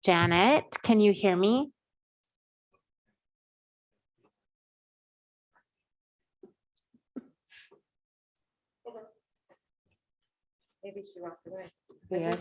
Janet, can you hear me? Maybe she walked away. Yeah.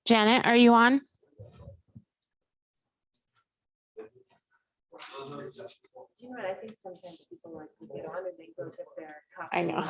Janet, are you on? Do you know what? I think sometimes people like to get on and they go get their copy. I know.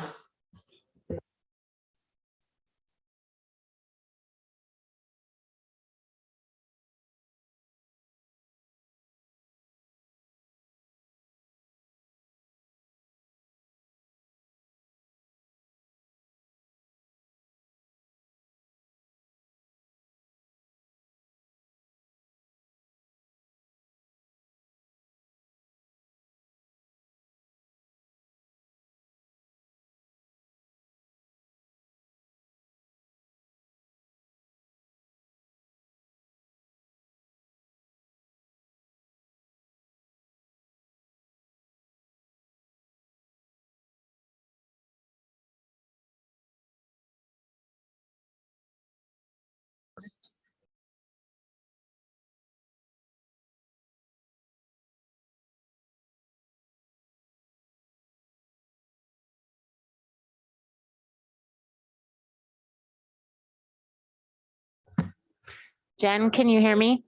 Jen, can you hear me?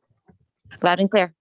Loud and clear.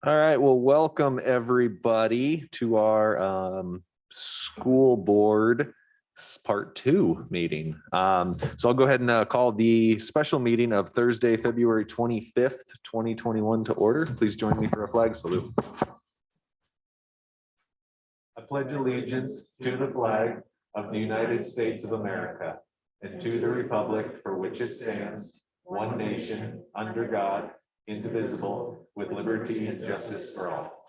All right, well, welcome everybody to our school board part 2 meeting. So I'll go ahead and call the special meeting of Thursday, February 25th, 2021 to order. Please join me for a flag salute. I pledge allegiance to the flag of the United States of America and to the republic for which it stands, one nation, under God, indivisible, with liberty and justice for all.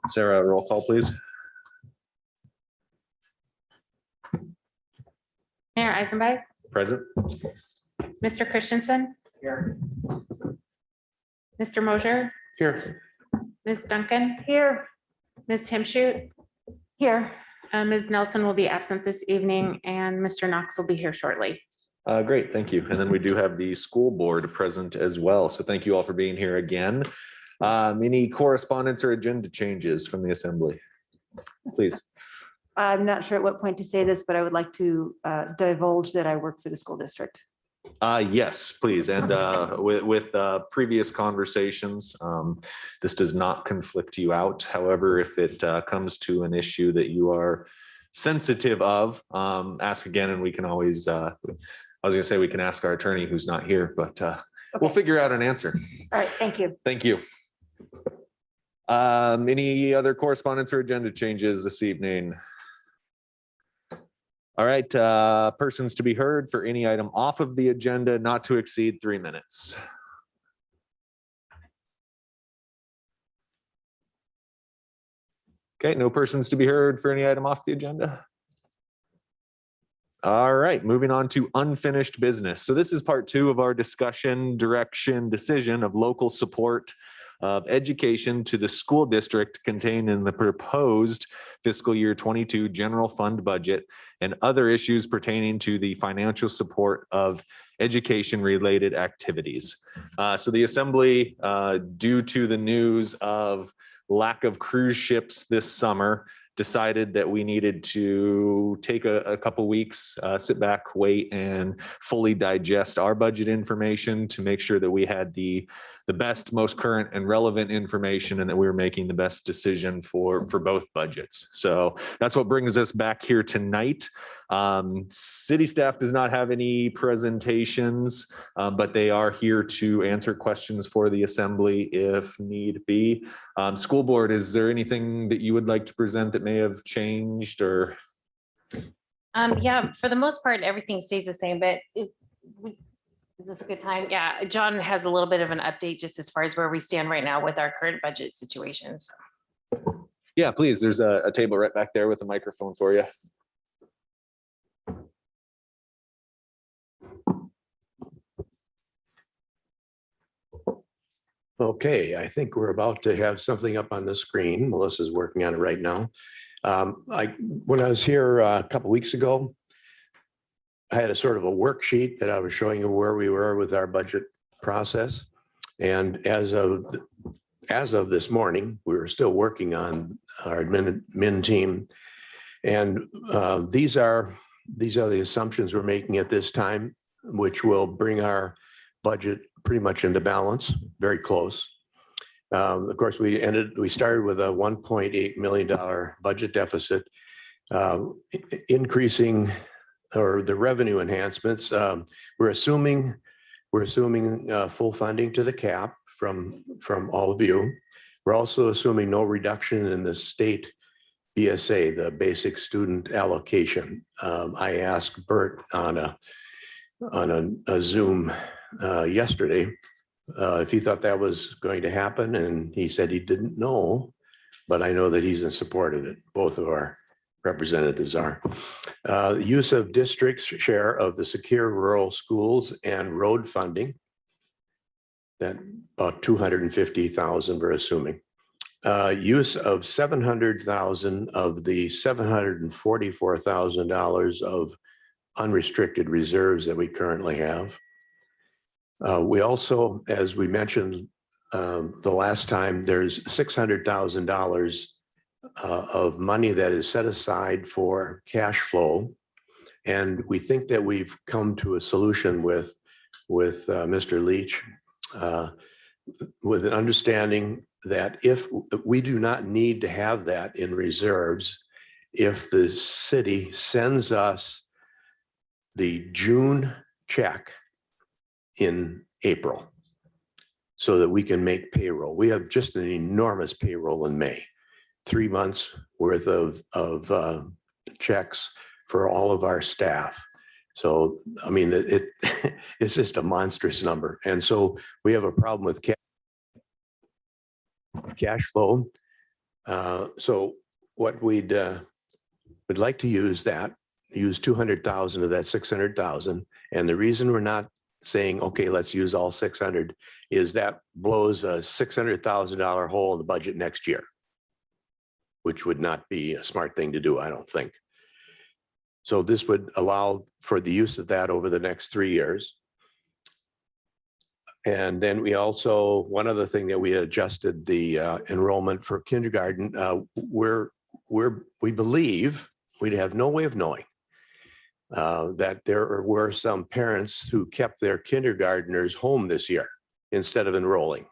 Sarah, roll call, please. Mayor Eisenbach, Present. Mr. Christensen, Here. Mr. Mosier, Here. Ms. Duncan, Here. Ms. Himshoot, Here. Ms. Nelson will be absent this evening, and Mr. Knox will be here shortly. Great, thank you. And then we do have the school board present as well. So thank you all for being here again. Any correspondence or agenda changes from the assembly? Please. I'm not sure at what point to say this, but I would like to divulge that I work for the school district. Yes, please. And with previous conversations, this does not conflict you out. However, if it comes to an issue that you are sensitive of, ask again, and we can always, I was going to say we can ask our attorney who's not here, but we'll figure out an answer. All right, thank you. Thank you. Any other correspondence or agenda changes this evening? All right, persons to be heard for any item off of the agenda not to exceed 3 minutes. Okay, no persons to be heard for any item off the agenda. All right, moving on to unfinished business. So this is part 2 of our discussion, direction, decision of local support of education to the school district contained in the proposed fiscal year 22 general fund budget and other issues pertaining to the financial support of education related activities. So the assembly, due to the news of lack of cruise ships this summer, decided that we needed to take a couple weeks, sit back, wait, and fully digest our budget information to make sure that we had the best, most current and relevant information, and that we were making the best decision for both budgets. So that's what brings us back here tonight. City staff does not have any presentations, but they are here to answer questions for the assembly if need be. School board, is there anything that you would like to present that may have changed or? Yeah, for the most part, everything stays the same, but is this a good time? Yeah, John has a little bit of an update just as far as where we stand right now with our current budget situations. Yeah, please. There's a table right back there with a microphone for you. Okay, I think we're about to have something up on the screen. Melissa's working on it right now. When I was here a couple weeks ago, I had a sort of a worksheet that I was showing you where we were with our budget process. And as of this morning, we were still working on our admin team. And these are the assumptions we're making at this time, which will bring our budget pretty much into balance, very close. Of course, we started with a $1.8 million budget deficit, increasing, or the revenue enhancements. We're assuming full funding to the cap from all of you. We're also assuming no reduction in the state BSA, the basic student allocation. I asked Bert on a Zoom yesterday if he thought that was going to happen, and he said he didn't know, but I know that he's in support of it. Both of our representatives are. Use of district's share of the secure rural schools and road funding, that about 250,000 we're assuming. Use of 700,000 of the $744,000 of unrestricted reserves that we currently have. We also, as we mentioned the last time, there's $600,000 of money that is set aside for cash flow. And we think that we've come to a solution with Mr. Leach with an understanding that if we do not need to have that in reserves, if the city sends us the June check in April so that we can make payroll. We have just an enormous payroll in May, 3 months worth of checks for all of our staff. So, I mean, it's just a monstrous number. And so we have a problem with cash flow. So what we'd like to use 200,000 of that 600,000. And the reason we're not saying, okay, let's use all 600 is that blows a $600,000 hole in the budget next year, which would not be a smart thing to do, I don't think. So this would allow for the use of that over the next 3 years. And then we also, one other thing that we adjusted the enrollment for kindergarten, we believe, we have no way of knowing, that there were some parents who kept their kindergartners home this year instead of enrolling.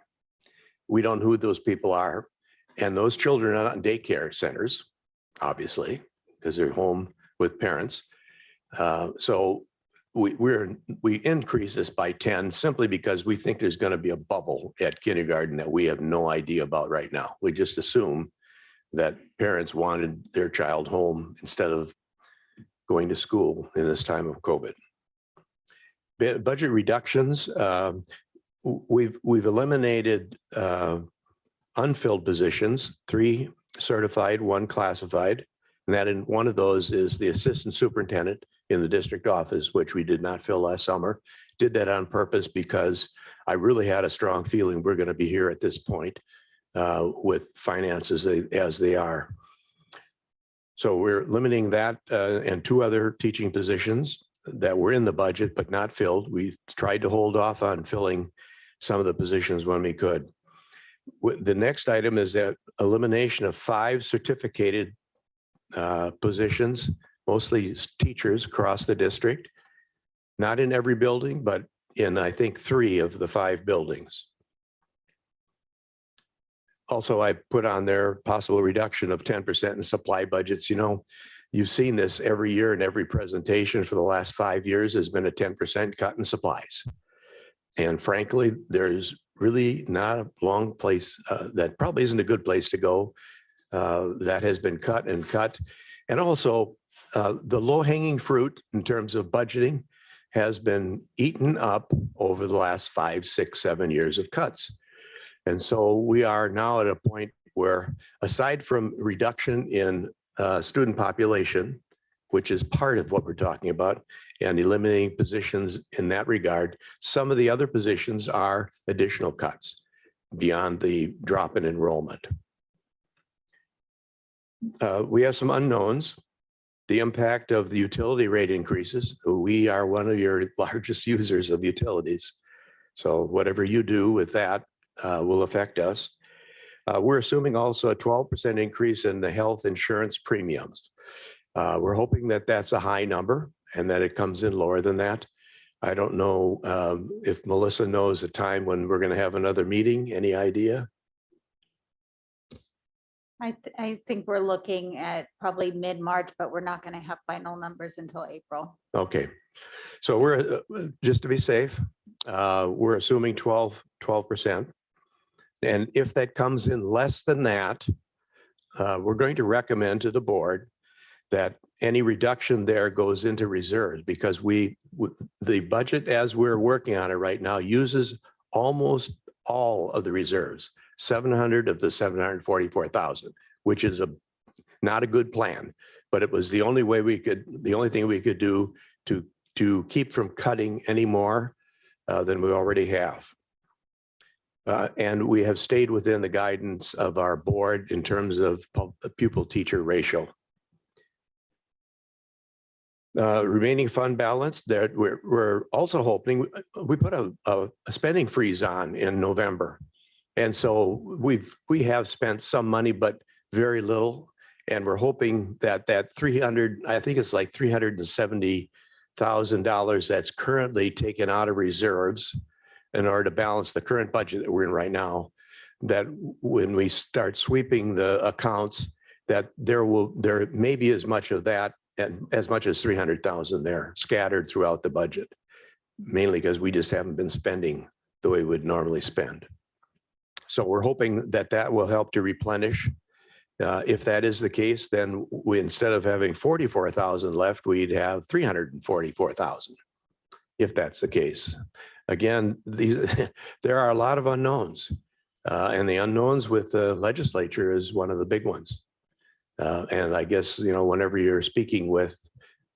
We don't know who those people are. And those children are not in daycare centers, obviously, because they're home with parents. So we increase this by 10 simply because we think there's going to be a bubble at kindergarten that we have no idea about right now. We just assume that parents wanted their child home instead of going to school in this time of COVID. Budget reductions, we've eliminated unfilled positions, 3 certified, 1 classified. And that in one of those is the assistant superintendent in the district office, which we did not fill last summer. Did that on purpose because I really had a strong feeling we're going to be here at this point with finances as they are. So we're limiting that and 2 other teaching positions that were in the budget but not filled. We tried to hold off on filling some of the positions when we could. The next item is that elimination of 5 certificated positions, mostly teachers across the district, not in every building, but in, I think, 3 of the 5 buildings. Also, I put on there possible reduction of 10% in supply budgets. You know, you've seen this every year in every presentation for the last 5 years has been a 10% cut in supplies. And frankly, there's really not a long place, that probably isn't a good place to go. That has been cut and cut. And also the low hanging fruit in terms of budgeting has been eaten up over the last 5, 6, 7 years of cuts. And so we are now at a point where, aside from reduction in student population, which is part of what we're talking about, and eliminating positions in that regard, some of the other positions are additional cuts beyond the drop in enrollment. We have some unknowns. The impact of the utility rate increases. We are one of your largest users of utilities. So whatever you do with that will affect us. We're assuming also a 12% increase in the health insurance premiums. We're hoping that that's a high number and that it comes in lower than that. I don't know if Melissa knows a time when we're going to have another meeting. Any idea? I think we're looking at probably mid-March, but we're not going to have final numbers until April. Okay. So we're, just to be safe, we're assuming 12%. And if that comes in less than that, we're going to recommend to the board that any reduction there goes into reserves, because the budget as we're working on it right now uses almost all of the reserves, 700 of the 744,000, which is not a good plan, but it was the only thing we could do to keep from cutting any more than we already have. And we have stayed within the guidance of our board in terms of pupil teacher ratio. Remaining fund balance, that we're also hoping, we put a spending freeze on in November. And so we have spent some money, but very little. And we're hoping that I think it's like $370,000 that's currently taken out of reserves in order to balance the current budget that we're in right now, that when we start sweeping the accounts, that there may be as much of that and as much as 300,000 there scattered throughout the budget, mainly because we just haven't been spending the way we would normally spend. So we're hoping that that will help to replenish. If that is the case, then we, instead of having 44,000 left, we'd have 344,000, if that's the case. Again, there are a lot of unknowns, and the unknowns with the legislature is one of the big ones. And I guess, you know, whenever you're speaking with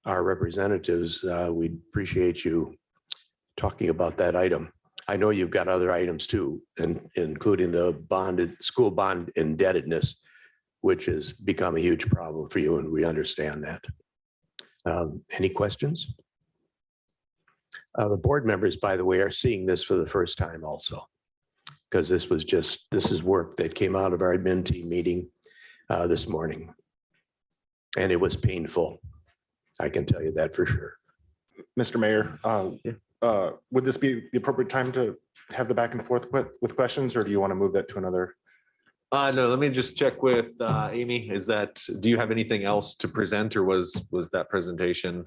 our representatives, we'd appreciate you talking about that item. I know you've got other items too, including the school bond indebtedness, which has become a huge problem for you, and we understand that. Any questions? The board members, by the way, are seeing this for the first time also, because this is work that came out of our admin team meeting this morning. And it was painful. I can tell you that for sure. Mr. Mayor, would this be the appropriate time to have the back and forth with questions, or do you want to move that to another? No, let me just check with Amy. Do you have anything else to present, or was that presentation?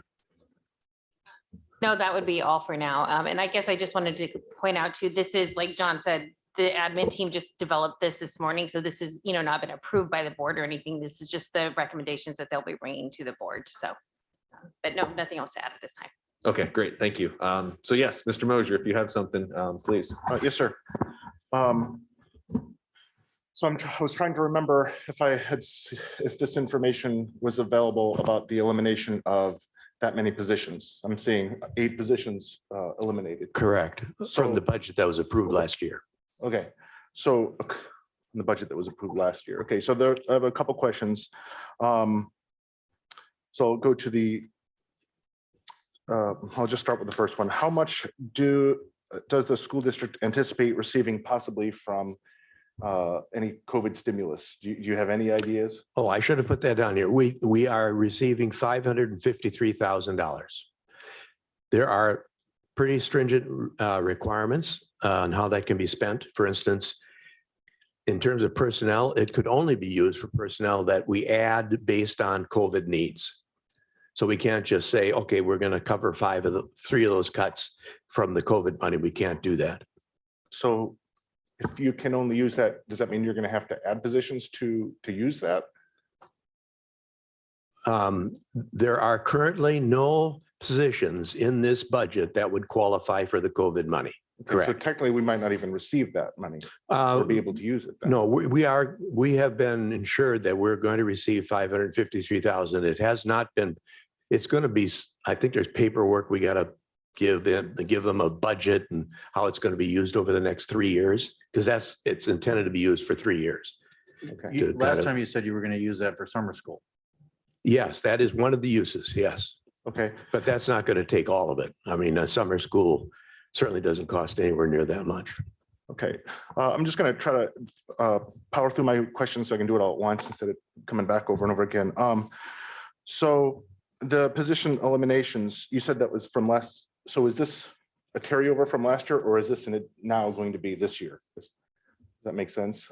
No, that would be all for now. And I guess I just wanted to point out too, this is, like John said, the admin team just developed this morning. So this is, you know, not been approved by the board or anything. This is just the recommendations that they'll be bringing to the board. So, but no, nothing else to add at this time. Okay, great. Thank you. So yes, Mr. Mosier, if you have something, please. Yes, sir. So I was trying to remember if this information was available about the elimination of that many positions. I'm seeing 8 positions eliminated. Correct. From the budget that was approved last year. Okay, so the budget that was approved last year. Okay, so I have a couple questions. So I'll go to I'll just start with the first one. How much does the school district anticipate receiving possibly from any COVID stimulus? Do you have any ideas? Oh, I should have put that down here. We are receiving $553,000. There are pretty stringent requirements on how that can be spent. For instance, in terms of personnel, it could only be used for personnel that we add based on COVID needs. So we can't just say, okay, we're going to cover 3 of those cuts from the COVID money. We can't do that. So if you can only use that, does that mean you're going to have to add positions to use that? There are currently no positions in this budget that would qualify for the COVID money. Okay, so Correct. technically, we might not even receive that money or be able to use it then. No, we have been ensured that we're going to receive 553,000. It has not been, it's going to be, I think there's paperwork we got to give them a budget and how it's going to be used over the next 3 years, because it's intended to be used for 3 years. Okay. Last time you said you were going to use that for summer school. Yes, that is one of the uses, yes. Okay, But that's not going to take all of it. I mean, a summer school certainly doesn't cost anywhere near that much. okay. I'm just going to try to power through my questions so I can do it all at once instead of coming back over and over again. So the position eliminations, you said that was from last. So is this a carryover from last year, or is this now going to be this year? Does that make sense?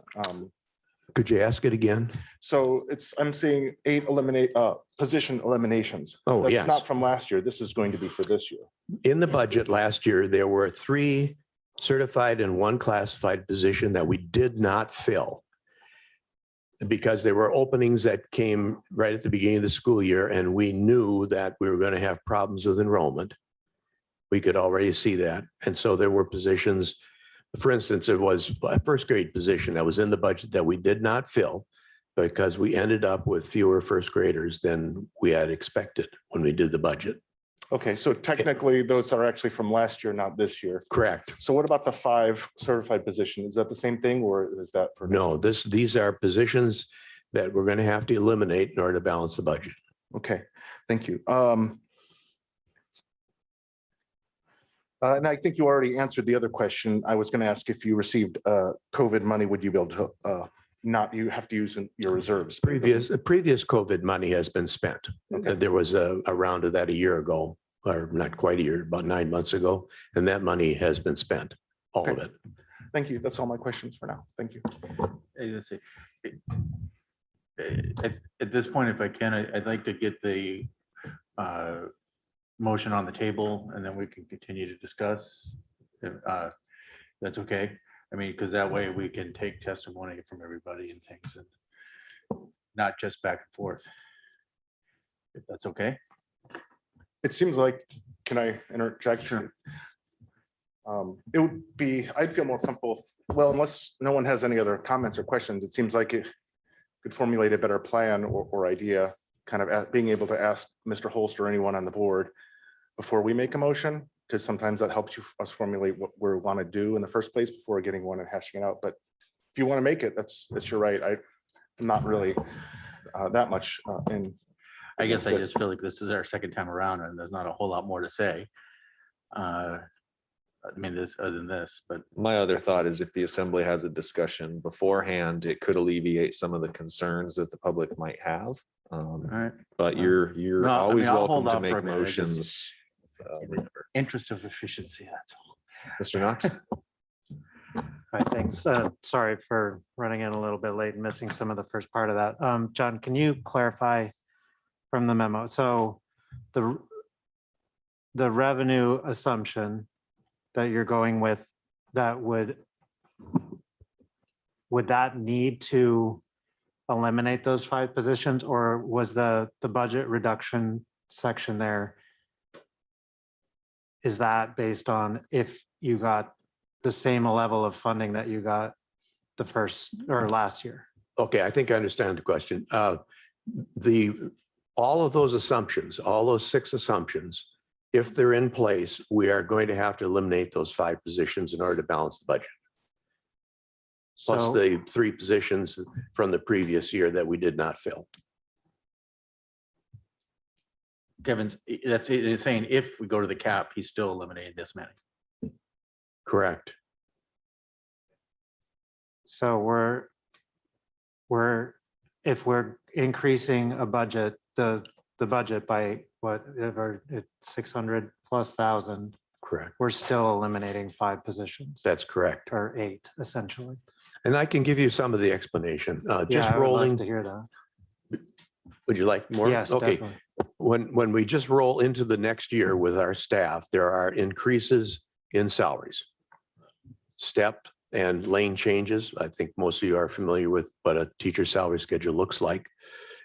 Could you ask it again? So I'm seeing 8 position eliminations. Oh, That's yes. not from last year. This is going to be for this year. In the budget last year, there were 3 certified and 1 classified position that we did not fill because there were openings that came right at the beginning of the school year, and we knew that we were going to have problems with enrollment. We could already see that. And so there were positions, for instance, it was a first grade position that was in the budget that we did not fill because we ended up with fewer first graders than we had expected when we did the budget. Okay, so technically those are actually from last year, not this year. Correct. So what about the 5 certified positions? Is that the same thing, or is that for? No, these are positions that we're going to have to eliminate in order to balance the budget. Okay, thank you. And I think you already answered the other question. I was going to ask if you received COVID money, would you be able to you have to use in your reserves? Previous COVID money has been spent. Okay. There was a round of that a year ago, or not quite a year, about 9 months ago, and that money has been spent. all of Okay. it. Thank you. That's all my questions for now. Thank you. I just say, at this point, if I can, I'd like to get the motion on the table and then we can continue to discuss. If, that's okay. I mean, because that way we can take testimony from everybody and things and not just back and forth. If that's okay. It seems like, can I interject? Sure. It would be, I'd feel more comfortable, well, unless no one has any other comments or questions, it seems like it could formulate a better plan or idea, kind of being able to ask Mr. Holst or anyone on the board before we make a motion, because sometimes that helps us formulate what we want to do in the first place before getting one and hashing it out. But if you want to make it, that's your right. I'm not really that much in. I guess I just feel like this is our second time around and there's not a whole lot more to say. I mean, this, other than this, but My other thought is if the assembly has a discussion beforehand, it could alleviate some of the concerns that the public might have. all right. But you're No, I mean, always I'll welcome hold to off for a make minute. I just- motions. Whenever. Interest of efficiency, that's all. Mr. Knox? Right, thanks. Sorry for running in a little bit late and missing some of the first part of that. John, can you clarify from the memo? So the revenue assumption that you're going with, that would that need to eliminate those 5 positions, or was the budget reduction section there? Is that based on if you got the same level of funding that you got the first or last year? Okay, I think I understand the question. All of those assumptions, all those 6 assumptions, if they're in place, we are going to have to eliminate those 5 positions in order to balance the budget. Plus So- the 3 positions from the previous year that we did not fill. Kevin's, that's it, it's saying if we go to the cap, he's still eliminating this many. Correct. So if we're increasing a budget, the budget by whatever, it's 600,000+, Correct. we're still eliminating 5 positions That's correct. or 8 essentially. And I can give you some of the explanation. Just Yeah, I would love rolling, to hear that. would you like more? Yes, Okay. definitely. When we just roll into the next year with our staff, there are increases in salaries. Step and lane changes. I think most of you are familiar with what a teacher salary schedule looks like.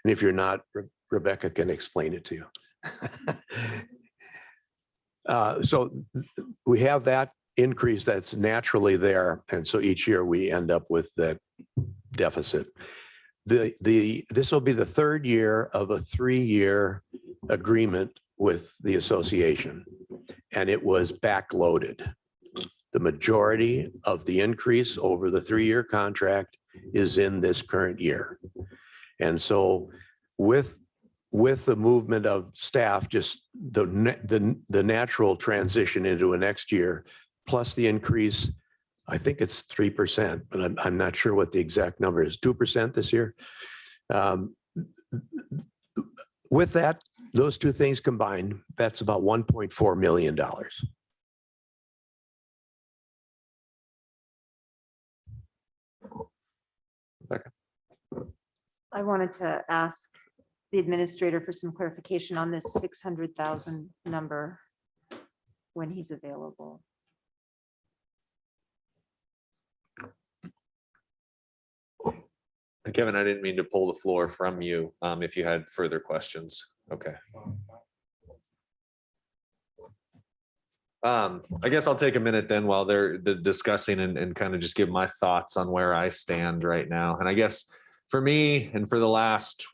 And if you're not, Rebecca can explain it to you. So we have that increase that's naturally there. And so each year we end up with that deficit. This will be the 3rd year of a 3-year agreement with the association, and it was backloaded. The majority of the increase over the 3-year contract is in this current year. And so with the movement of staff, just the natural transition into a next year, plus the increase, I think it's 3%, but I'm not sure what the exact number is, 2% this year. With that, those 2 things combined, that's about $1.4 million. I wanted to ask the administrator for some clarification on this 600,000 number when he's available. Kevin, I didn't mean to pull the floor from you. If you had further questions. Okay. I guess I'll take a minute then while they're discussing and kind of just give my thoughts on where I stand right now. And I guess for me and for the last,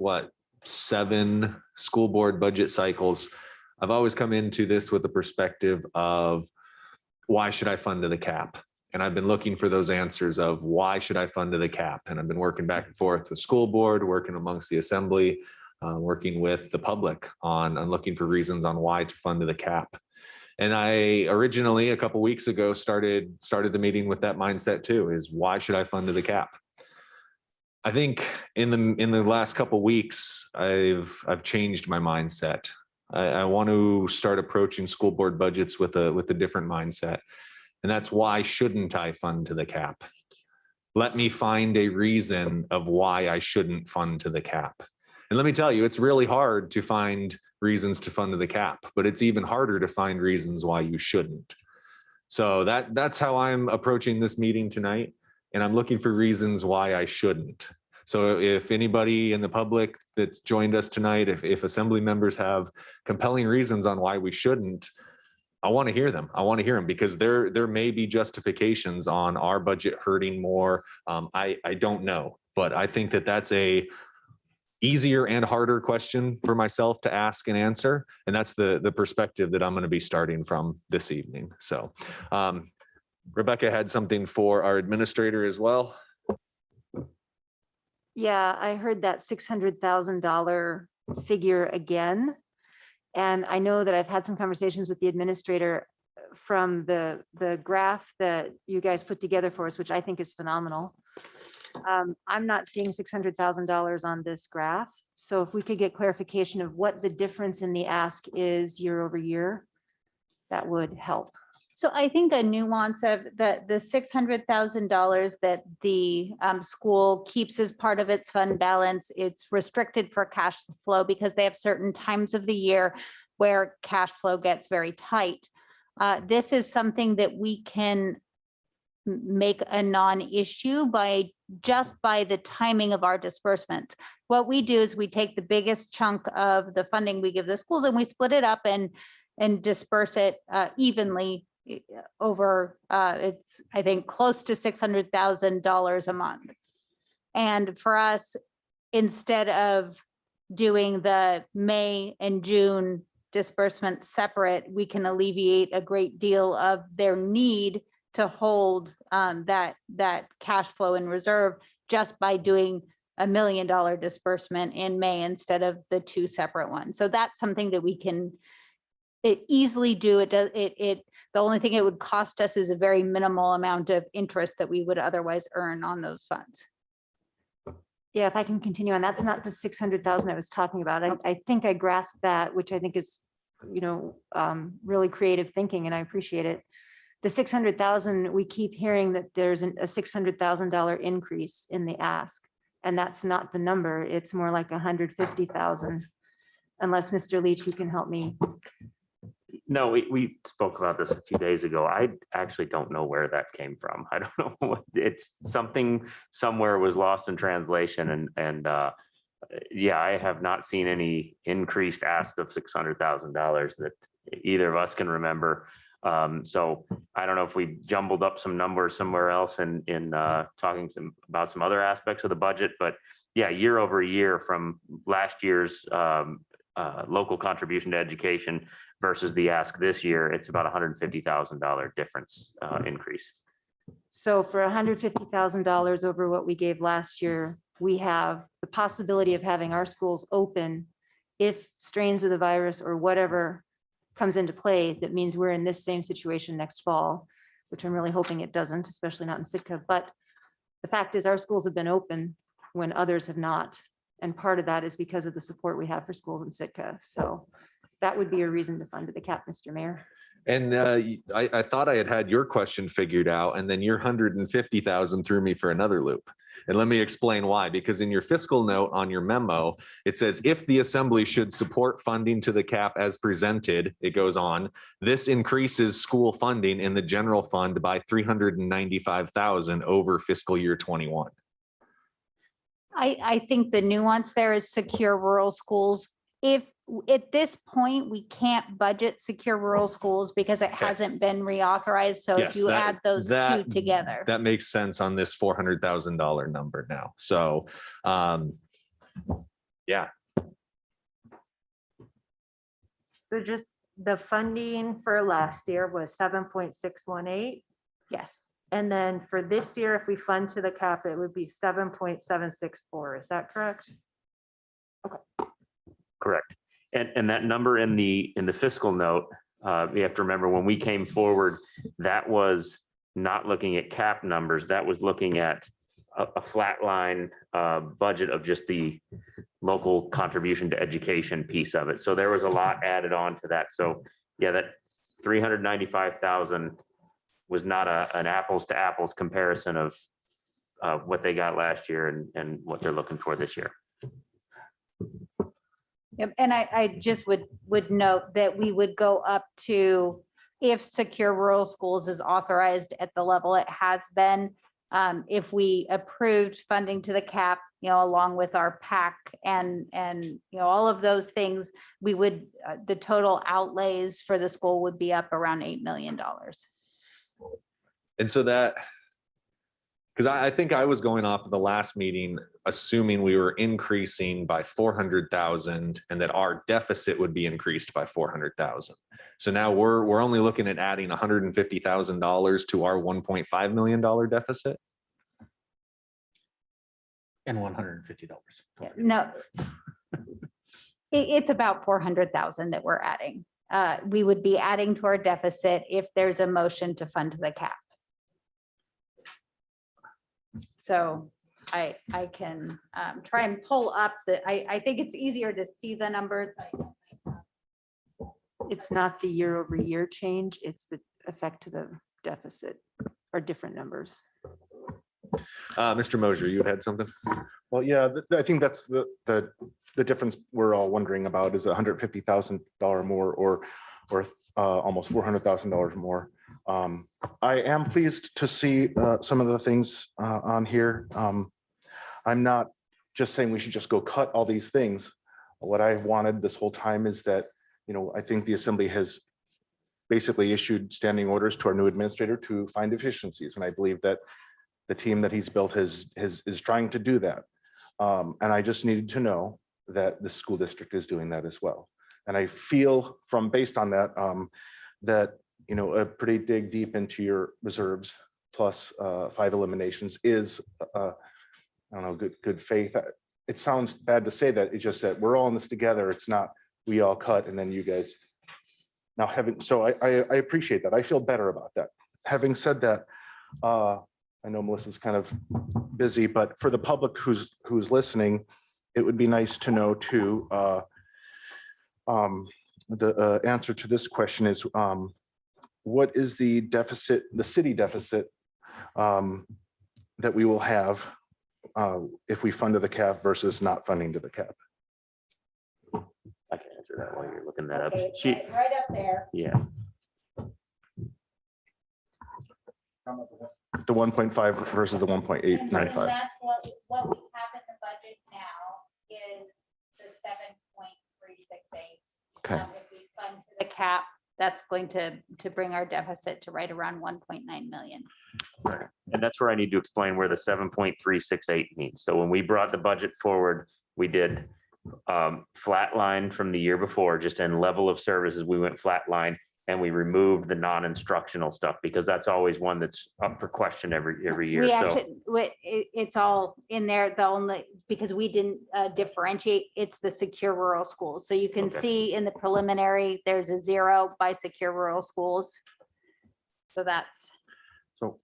7 school board budget cycles, I've always come into this with the perspective of why should I fund to the cap? And I've been looking for those answers of why should I fund to the cap? And I've been working back and forth with school board, working amongst the assembly, working with the public on looking for reasons on why to fund to the cap. And I originally, a couple of weeks ago, started the meeting with that mindset too, is why should I fund to the cap? I think in the last couple of weeks, I've changed my mindset. I want to start approaching school board budgets with a different mindset. And that's why shouldn't I fund to the cap? Let me find a reason of why I shouldn't fund to the cap. And let me tell you, it's really hard to find reasons to fund to the cap, but it's even harder to find reasons why you shouldn't. So that's how I'm approaching this meeting tonight. And I'm looking for reasons why I shouldn't. So if anybody in the public that's joined us tonight, if assembly members have compelling reasons on why we shouldn't, I want to hear them. I want to hear them because there may be justifications on our budget hurting more. I don't know, but I think that's a easier and harder question for myself to ask and answer. And that's the perspective that I'm going to be starting from this evening. So Rebecca had something for our administrator as well. Yeah, I heard that $600,000 figure again. And I know that I've had some conversations with the administrator from the graph that you guys put together for us, which I think is phenomenal. I'm not seeing $600,000 on this graph. So if we could get clarification of what the difference in the ask is year over year, that would help. So I think a nuance of the $600,000 that the school keeps as part of its fund balance, it's restricted for cash flow because they have certain times of the year where cash flow gets very tight. This is something that we can make a non-issue by the timing of our disbursements. What we do is we take the biggest chunk of the funding we give the schools and we split it up and disperse it evenly over, it's, I think, close to $600,000 a month. And for us, instead of doing the May and June disbursements separate, we can alleviate a great deal of their need to hold that cash flow in reserve just by doing $1 million disbursement in May instead of the two separate ones. So that's something that we can easily do. The only thing it would cost us is a very minimal amount of interest that we would otherwise earn on those funds. Yeah, if I can continue on, that's not the 600,000 I was talking about. I think I grasped that, which I think is, really creative thinking, and I appreciate it. The 600,000, we keep hearing that there's a $600,000 increase in the ask, and that's not the number. It's more like 150,000. Unless Mr. Leach, you can help me. No, we spoke about this a few days ago. I actually don't know where that came from. I don't know what it's something somewhere was lost in translation and yeah, I have not seen any increased ask of $600,000 that either of us can remember. So I don't know if we jumbled up some numbers somewhere else in talking about some other aspects of the budget, but yeah, year over year from last year's local contribution to education versus the ask this year, it's about $150,000 difference increase. So for $150,000 over what we gave last year, we have the possibility of having our schools open if strains of the virus or whatever comes into play. That means we're in this same situation next fall, which I'm really hoping it doesn't, especially not in Sitka. But the fact is our schools have been open when others have not. And part of that is because of the support we have for schools in Sitka. So that would be a reason to fund to the cap, Mr. Mayor. And I thought I had your question figured out, and then your 150,000 threw me for another loop. And let me explain why. Because in your fiscal note on your memo, it says if the assembly should support funding to the cap as presented, it goes on, this increases school funding in the general fund by 395,000 over fiscal year 21. I think the nuance there is secure rural schools. If at this point, we can't budget secure rural schools because it hasn't been reauthorized. So Yes, if you add those two together. That makes sense on this $400,000 number now. So, yeah. So just the funding for last year was 7.618. Yes. And then for this year, if we fund to the cap, it would be 7.764. Is that correct? Correct. And that number in the fiscal note, you have to remember when we came forward, that was not looking at cap numbers. That was looking at a flat line budget of just the local contribution to education piece of it. So there was a lot added on to that. So yeah, that 395,000 was not an apples to apples comparison of what they got last year and what they're looking for this year. Yep, and I just would note that we would go up to, if Secure Rural Schools is authorized at the level it has been, if we approved funding to the cap, along with our PAC and all of those things, we would, the total outlays for the school would be up around $8 million. And so that, because I think I was going off of the last meeting, assuming we were increasing by 400,000 and that our deficit would be increased by 400,000. So now we're only looking at adding $150,000 to our $1.5 million deficit. And $150. No. It's about 400,000 that we're adding. We would be adding to our deficit if there's a motion to fund to the cap. So I can try and pull up I think it's easier to see the numbers. It's not the year over year change, it's the effect to the deficit or different numbers. Mr. Mosier, you had something? Well, yeah, I think that's the difference we're all wondering about is $150,000 more or almost $400,000 more. I am pleased to see some of the things on here. I'm not just saying we should just go cut all these things. What I've wanted this whole time is that, I think the assembly has basically issued standing orders to our new administrator to find efficiencies. And I believe that the team that he's built is trying to do that. And I just needed to know that the school district is doing that as well. And I feel based on that, that, a pretty dig deep into your reserves plus 5 eliminations is, I don't know, good faith. It sounds bad to say that. It's just that we're all in this together. It's not we all cut and then you guys now having, so I appreciate that. I feel better about that. Having said that, I know Melissa's kind of busy, but for the public who's listening, it would be nice to know too, the answer to this question is, what is the deficit, the city deficit that we will have if we fund to the cap versus not funding to the cap? I can answer that while you're looking that up. Okay, She, right up there. yeah, The 1.5 versus the 1.895. And that's what we have in the budget now is the 7.368. Okay. If we fund to the cap, that's going to bring our deficit to right around 1.9 million. and that's where I need to explain where the 7.368 means. So when we brought the budget forward, we did flat line from the year before, just in level of services, we went flat line and we removed the non-instructional stuff because that's always one that's up for question every year. We So actually, it's all in there, because we didn't differentiate, it's the secure rural schools. So you can Okay. see in the preliminary, there's a 0 by secure rural schools. So that's, So.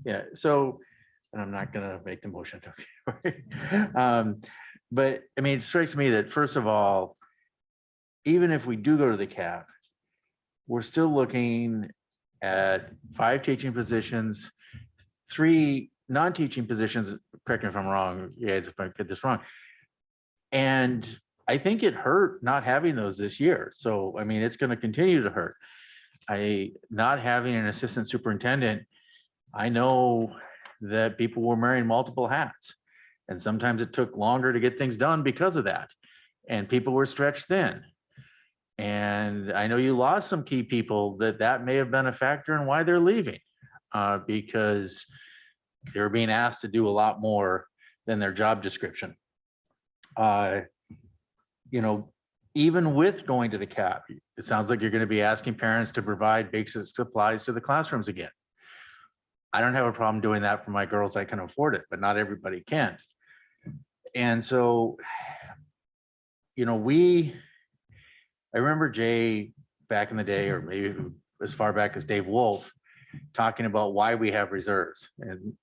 Yeah, so, and I'm not gonna make the motion. But I mean, it strikes me that first of all, even if we do go to the cap, we're still looking at 5 teaching positions, 3 non-teaching positions, correct me if I'm wrong, guys, if I get this wrong. And I think it hurt not having those this year. So, I mean, it's going to continue to hurt. Not having an assistant superintendent, I know that people were wearing multiple hats. And sometimes it took longer to get things done because of that. And people were stretched thin. And I know you lost some key people that may have been a factor in why they're leaving, because they're being asked to do a lot more than their job description. Even with going to the cap, it sounds like you're going to be asking parents to provide basic supplies to the classrooms again. I don't have a problem doing that for my girls. I can afford it, but not everybody can. And so, I remember Jay back in the day, or maybe as far back as Dave Wolf, talking about why we have reserves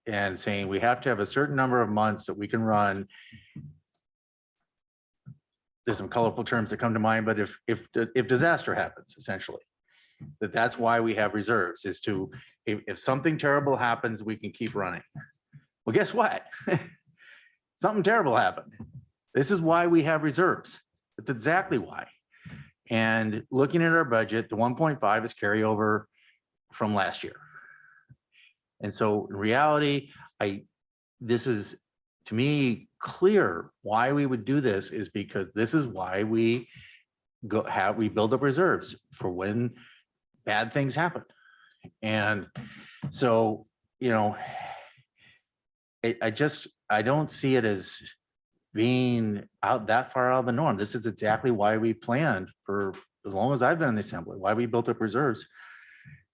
and saying we have to have a certain number of months that we can run there's some colorful terms that come to mind, but if disaster happens, essentially, that's why we have reserves, is to, if something terrible happens, we can keep running. Well, guess what? Something terrible happened. This is why we have reserves. That's exactly why. And looking at our budget, the 1.5 is carryover from last year. And so in reality, this is, to me, clear why we would do this, is because this is why we we build up reserves for when bad things happen. And so, you know, I don't see it as being out that far out of the norm. This is exactly why we planned for as long as I've been in the assembly, why we built up reserves.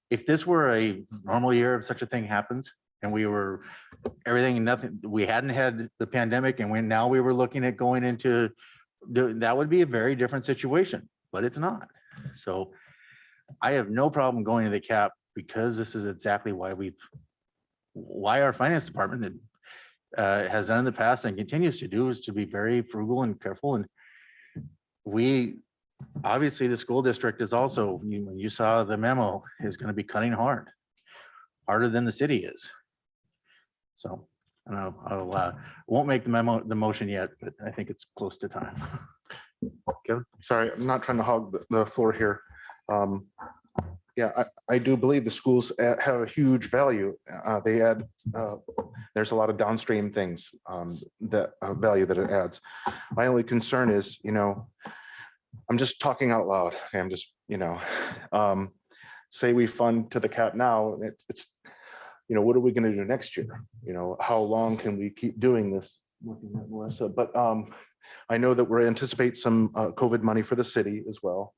If this were a normal year, if such a thing happens, and we were nothing, we hadn't had the pandemic, and now we were looking at going into, that would be a very different situation, but it's not. So I have no problem going to the cap, because this is exactly why our finance department has done in the past and continues to do, is to be very frugal and careful. And obviously the school district is also, when you saw the memo, is going to be cutting harder than the city is. So I won't make the motion yet, but I think it's close to time. Kevin? Sorry, I'm not trying to hog the floor here. Yeah, I do believe the schools have a huge value. They add, there's a lot of downstream things that value that it adds. My only concern is, you know, I'm just talking out loud. I'm just, you know, say we fund to the cap now, it's, you know, what are we going to do next year? You know, how long can we keep doing this? Looking at Melissa, but I know that we're anticipate some COVID money for the city as well.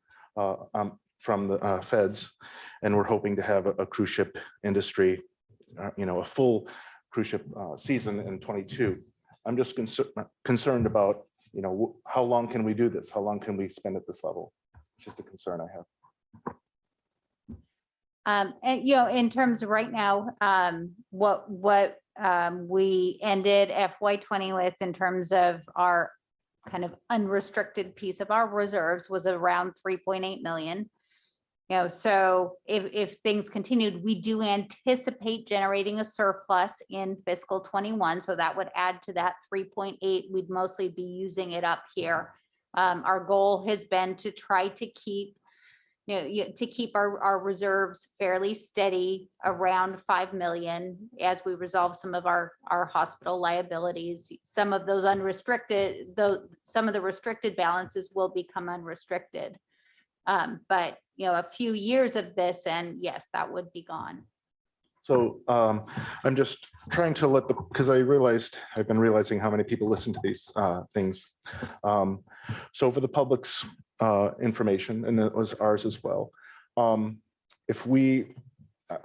From the feds, and we're hoping to have a cruise ship industry, you know, a full cruise ship season in 22. I'm just concerned about, you know, how long can we do this? How long can we spend at this level? It's just a concern I have. And, you know, in terms of right now, what we ended FY20 with in terms of our kind of unrestricted piece of our reserves was around 3.8 million. You know, so if things continued, we do anticipate generating a surplus in fiscal 21. So that would add to that 3.8. We'd mostly be using it up here. Our goal has been to try to keep, to keep our reserves fairly steady around 5 million as we resolve some of our hospital liabilities. Some of those unrestricted, though some of the restricted balances will become unrestricted. But, you know, a few years of this, and yes, that would be gone. So I'm just trying to because I've been realizing how many people listen to these things. So for the public's information, and it was ours as well. I'm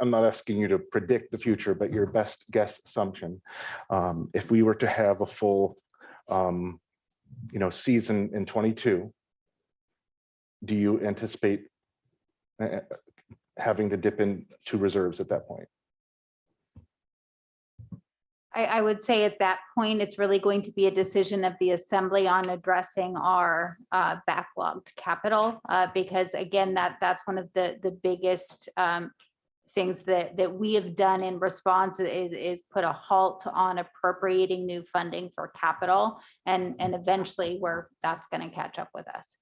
not asking you to predict the future, but your best guess assumption, if we were to have a full, you know, season in 22, do you anticipate having to dip into reserves at that point? I would say at that point, it's really going to be a decision of the assembly on addressing our backlogged capital, because again, that's one of the biggest things that we have done in response is put a halt on appropriating new funding for capital, and eventually that's going to catch up with us.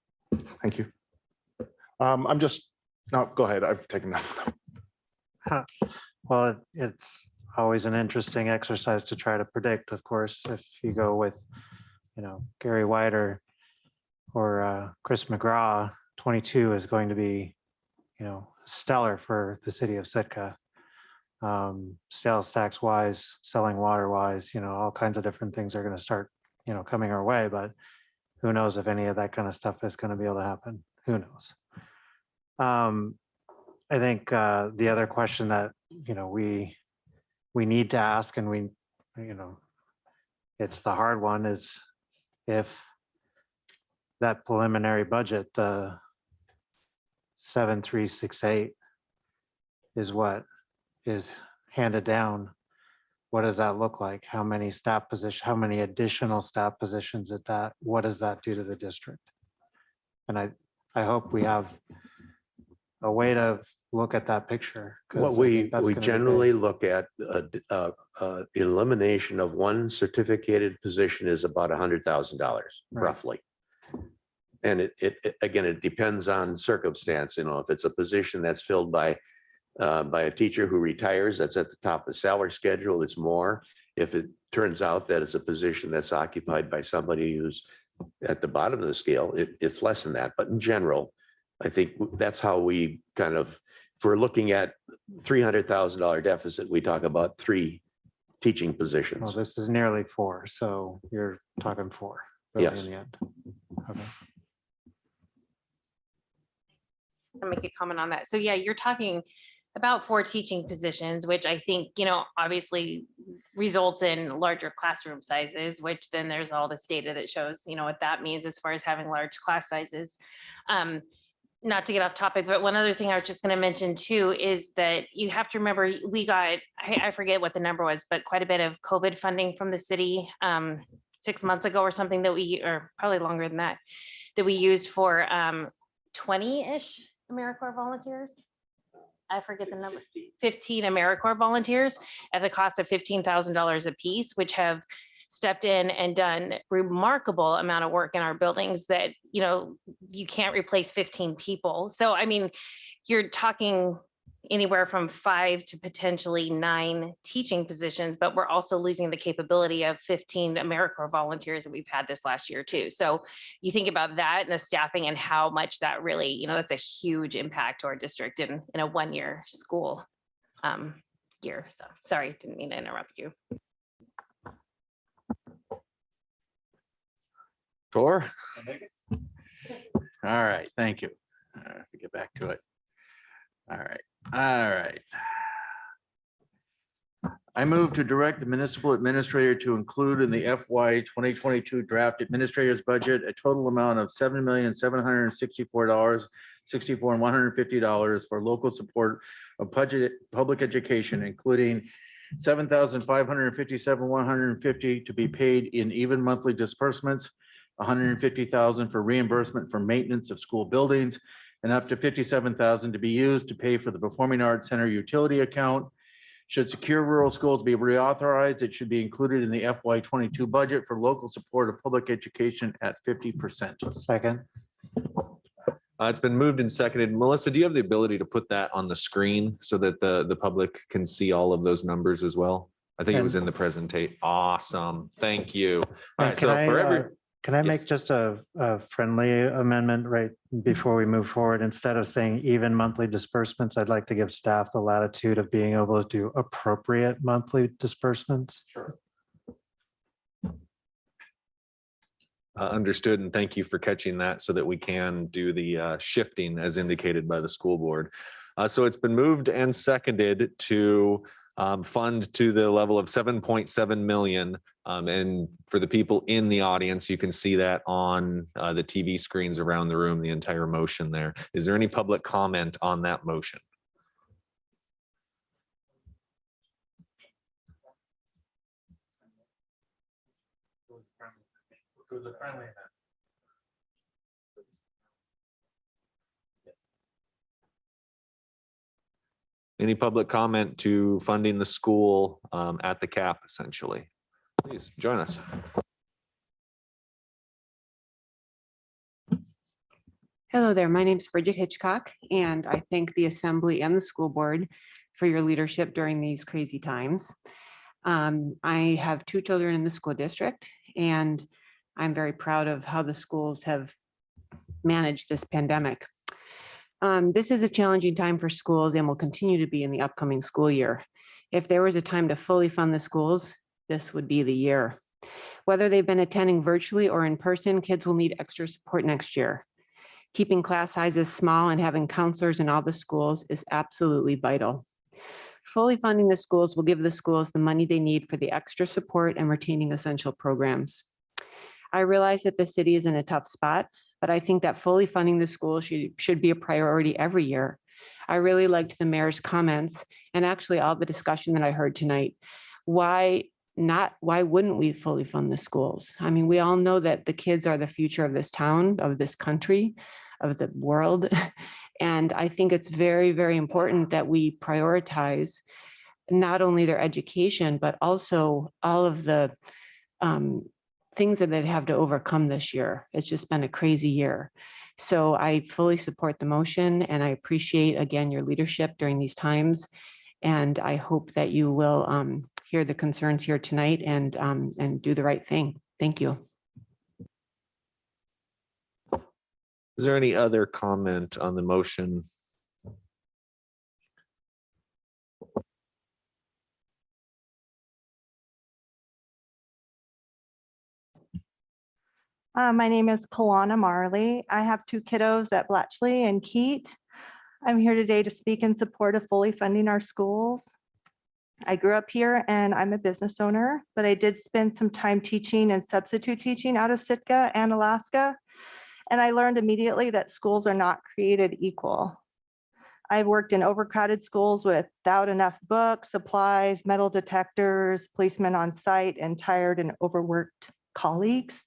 Thank you. I'm just, no, go ahead. I've taken that. Well, it's always an interesting exercise to try to predict, of course, if you go with, you know, Gary White or Chris McGraw, 22 is going to be, you know, stellar for the city of Sitka. Sales tax wise, selling water wise, you know, all kinds of different things are going to start, you know, coming our way, but who knows if any of that kind of stuff is going to be able to happen. Who knows? I think the other question that, you know, we need to ask, and we, you know, it's the hard one, is if that preliminary budget, the 7368 is what is handed down, what does that look like? How many staff positions, how many additional staff positions at that? What does that do to the district? And I hope we have a way to look at that picture. 'cause What I we, think that's we gonna be big. generally look at, elimination of one certificated position is about $100,000 Right. roughly. And again, it depends on circumstance, if it's a position that's filled by a teacher who retires, that's at the top of the salary schedule, it's more. If it turns out that it's a position that's occupied by somebody who's at the bottom of the scale, it's less than that. But in general, I think that's how we kind of, if we're looking at $300,000 deficit, we talk about 3 teaching Well, positions. this is nearly 4, so you're talking 4. really, Yes. In the end. Okay. I'll make a comment on that. So yeah, you're talking about 4 teaching positions, which I think, obviously results in larger classroom sizes, which then there's all this data that shows, what that means as far as having large class sizes. Not to get off topic, but one other thing I was just going to mention too is that you have to remember we got, I forget what the number was, but quite a bit of COVID funding from the city 6 months ago or something or probably longer than that we used for 20-ish AmeriCorps volunteers. I forget the number, 15 AmeriCorps volunteers at the cost of $15,000 a piece, which have stepped in and done remarkable amount of work in our buildings that, you can't replace 15 people. So, I mean, you're talking anywhere from 5 to potentially 9 teaching positions, but we're also losing the capability of 15 AmeriCorps volunteers that we've had this last year too. So you think about that and the staffing and how much that really, that's a huge impact to our district in a 1-year school year. So sorry, didn't mean to interrupt you. Tor? All right, thank you. If we get back to it. All right. I move to direct the municipal administrator to include in the FY 2022 draft administrator's budget a total amount of $7,764.64 for local support of public education, including $7,557.150 to be paid in even monthly disbursements, $150,000 for reimbursement for maintenance of school buildings, and up to $57,000 to be used to pay for the Performing Arts Center utility account. Should secure rural schools be reauthorized, it should be included in the FY 22 budget for local support of public education at 50%. Second. It's been moved and seconded. Melissa, do you have the ability to put that on the screen so that the public can see all of those numbers as well? I think it was in the presentation. Awesome. Thank you. All right. So for every. Can I Yes. make just a friendly amendment right before we move forward? Instead of saying even monthly disbursements, I'd like to give staff the latitude of being able to do appropriate monthly disbursements. Sure. Understood, and thank you for catching that so that we can do the shifting as indicated by the school board. So it's been moved and seconded to fund to the level of 7.7 million. And for the people in the audience, you can see that on the TV screens around the room, the entire motion there. Is there any public comment on that motion? Any public comment to funding the school at the cap, essentially? Please join us. Hello there, my name is Bridget Hitchcock, and I thank the Assembly and the school board for your leadership during these crazy times. I have 2 children in the school district, and I'm very proud of how the schools have managed this pandemic. This is a challenging time for schools and will continue to be in the upcoming school year. If there was a time to fully fund the schools, this would be the year. Whether they've been attending virtually or in person, kids will need extra support next year. Keeping class sizes small and having counselors in all the schools is absolutely vital. Fully funding the schools will give the schools the money they need for the extra support and retaining essential programs. I realize that the city is in a tough spot, but I think that fully funding the schools should be a priority every year. I really liked the mayor's comments and actually all the discussion that I heard tonight. Why why wouldn't we fully fund the schools? I mean, we all know that the kids are the future of this town, of this country, of the world. And I think it's very, very important that we prioritize not only their education, but also all of the things that they have to overcome this year. It's just been a crazy year. So I fully support the motion, and I appreciate, again, your leadership during these times. And I hope that you will hear the concerns here tonight and do the right thing. Thank you. Is there any other comment on the motion? My name is Kalana Marley. I have two kiddos at Blatchley and Keat. I'm here today to speak in support of fully funding our schools. I grew up here and I'm a business owner, but I did spend some time teaching and substitute teaching out of Sitka and Alaska. And I learned immediately that schools are not created equal. I've worked in overcrowded schools without enough books, supplies, metal detectors, policemen on site, and tired and overworked colleagues.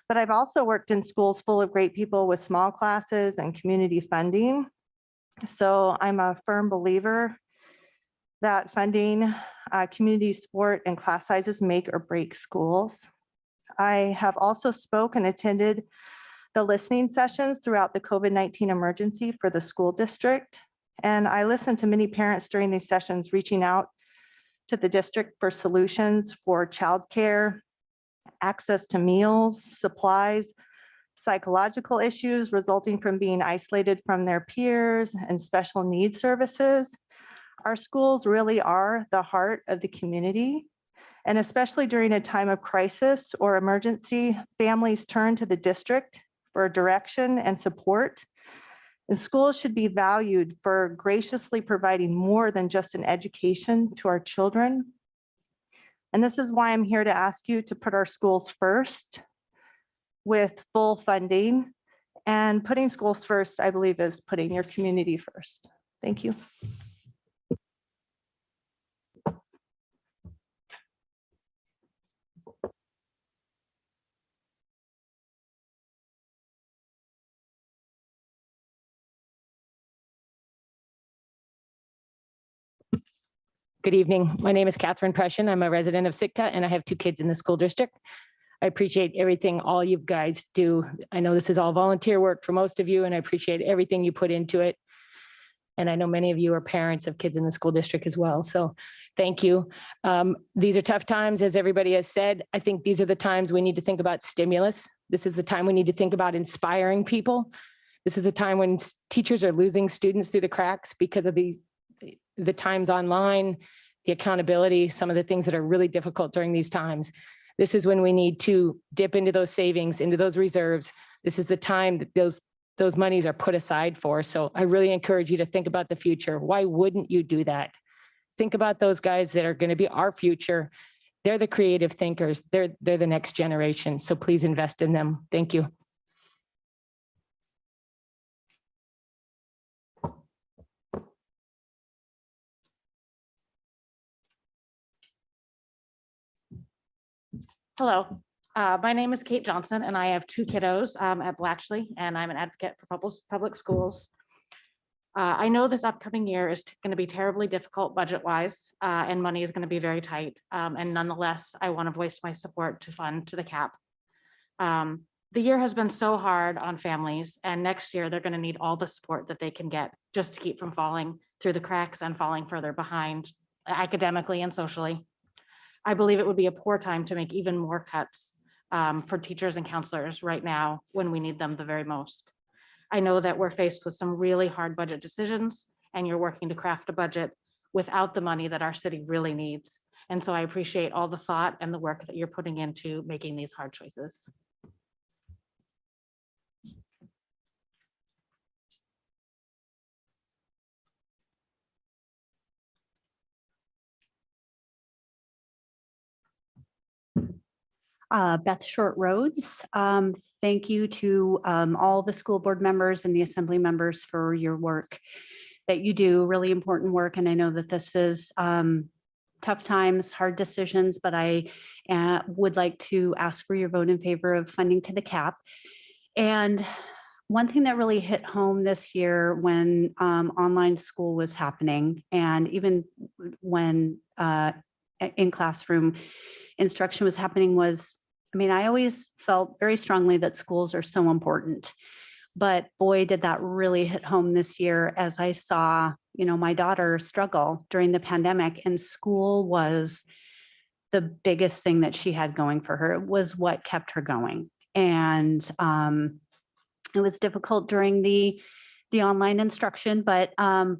But I've also worked in schools full of great people with small classes and community funding. So I'm a firm believer that funding, community support, and class sizes make or break schools. I have also spoken and attended the listening sessions throughout the COVID-19 emergency for the school district. And I listened to many parents during these sessions reaching out to the district for solutions for childcare, access to meals, supplies, psychological issues resulting from being isolated from their peers, and special needs services. Our schools really are the heart of the community. And especially during a time of crisis or emergency, families turn to the district for direction and support. And schools should be valued for graciously providing more than just an education to our children. And this is why I'm here to ask you to put our schools first with full funding. And putting schools first, I believe, is putting your community first. Thank you. Good evening. My name is Catherine Pression. I'm a resident of Sitka and I have two kids in the school district. I appreciate everything all you guys do. I know this is all volunteer work for most of you and I appreciate everything you put into it. And I know many of you are parents of kids in the school district as well. So thank you. These are tough times, as everybody has said. I think these are the times we need to think about stimulus. This is the time we need to think about inspiring people. This is the time when teachers are losing students through the cracks because of the times online, the accountability, some of the things that are really difficult during these times. This is when we need to dip into those savings, into those reserves. This is the time that those monies are put aside for. So I really encourage you to think about the future. Why wouldn't you do that? Think about those guys that are going to be our future. They're the creative thinkers. They're the next generation. So please invest in them. Thank you. Hello, my name is Kate Johnson and I have two kiddos at Blatchley and I'm an advocate for public schools. I know this upcoming year is going to be terribly difficult budget-wise and money is going to be very tight. And nonetheless, I want to voice my support to fund to the cap. The year has been so hard on families and next year they're going to need all the support that they can get just to keep from falling through the cracks and falling further behind academically and socially. I believe it would be a poor time to make even more cuts for teachers and counselors right now when we need them the very most. I know that we're faced with some really hard budget decisions and you're working to craft a budget without the money that our city really needs. And so I appreciate all the thought and the work that you're putting into making these hard choices. Beth Short Rhodes. Thank you to all the school board members and the assembly members for your work that you do, really important work. And I know that this is tough times, hard decisions, but I would like to ask for your vote in favor of funding to the cap. And one thing that really hit home this year when online school was happening, and even when in classroom instruction was happening, was, I mean, I always felt very strongly that schools are so important. But boy, did that really hit home this year as I saw, you know, my daughter struggle during the pandemic, and school was the biggest thing that she had going for her. It was what kept her going. And it was difficult during the online instruction, but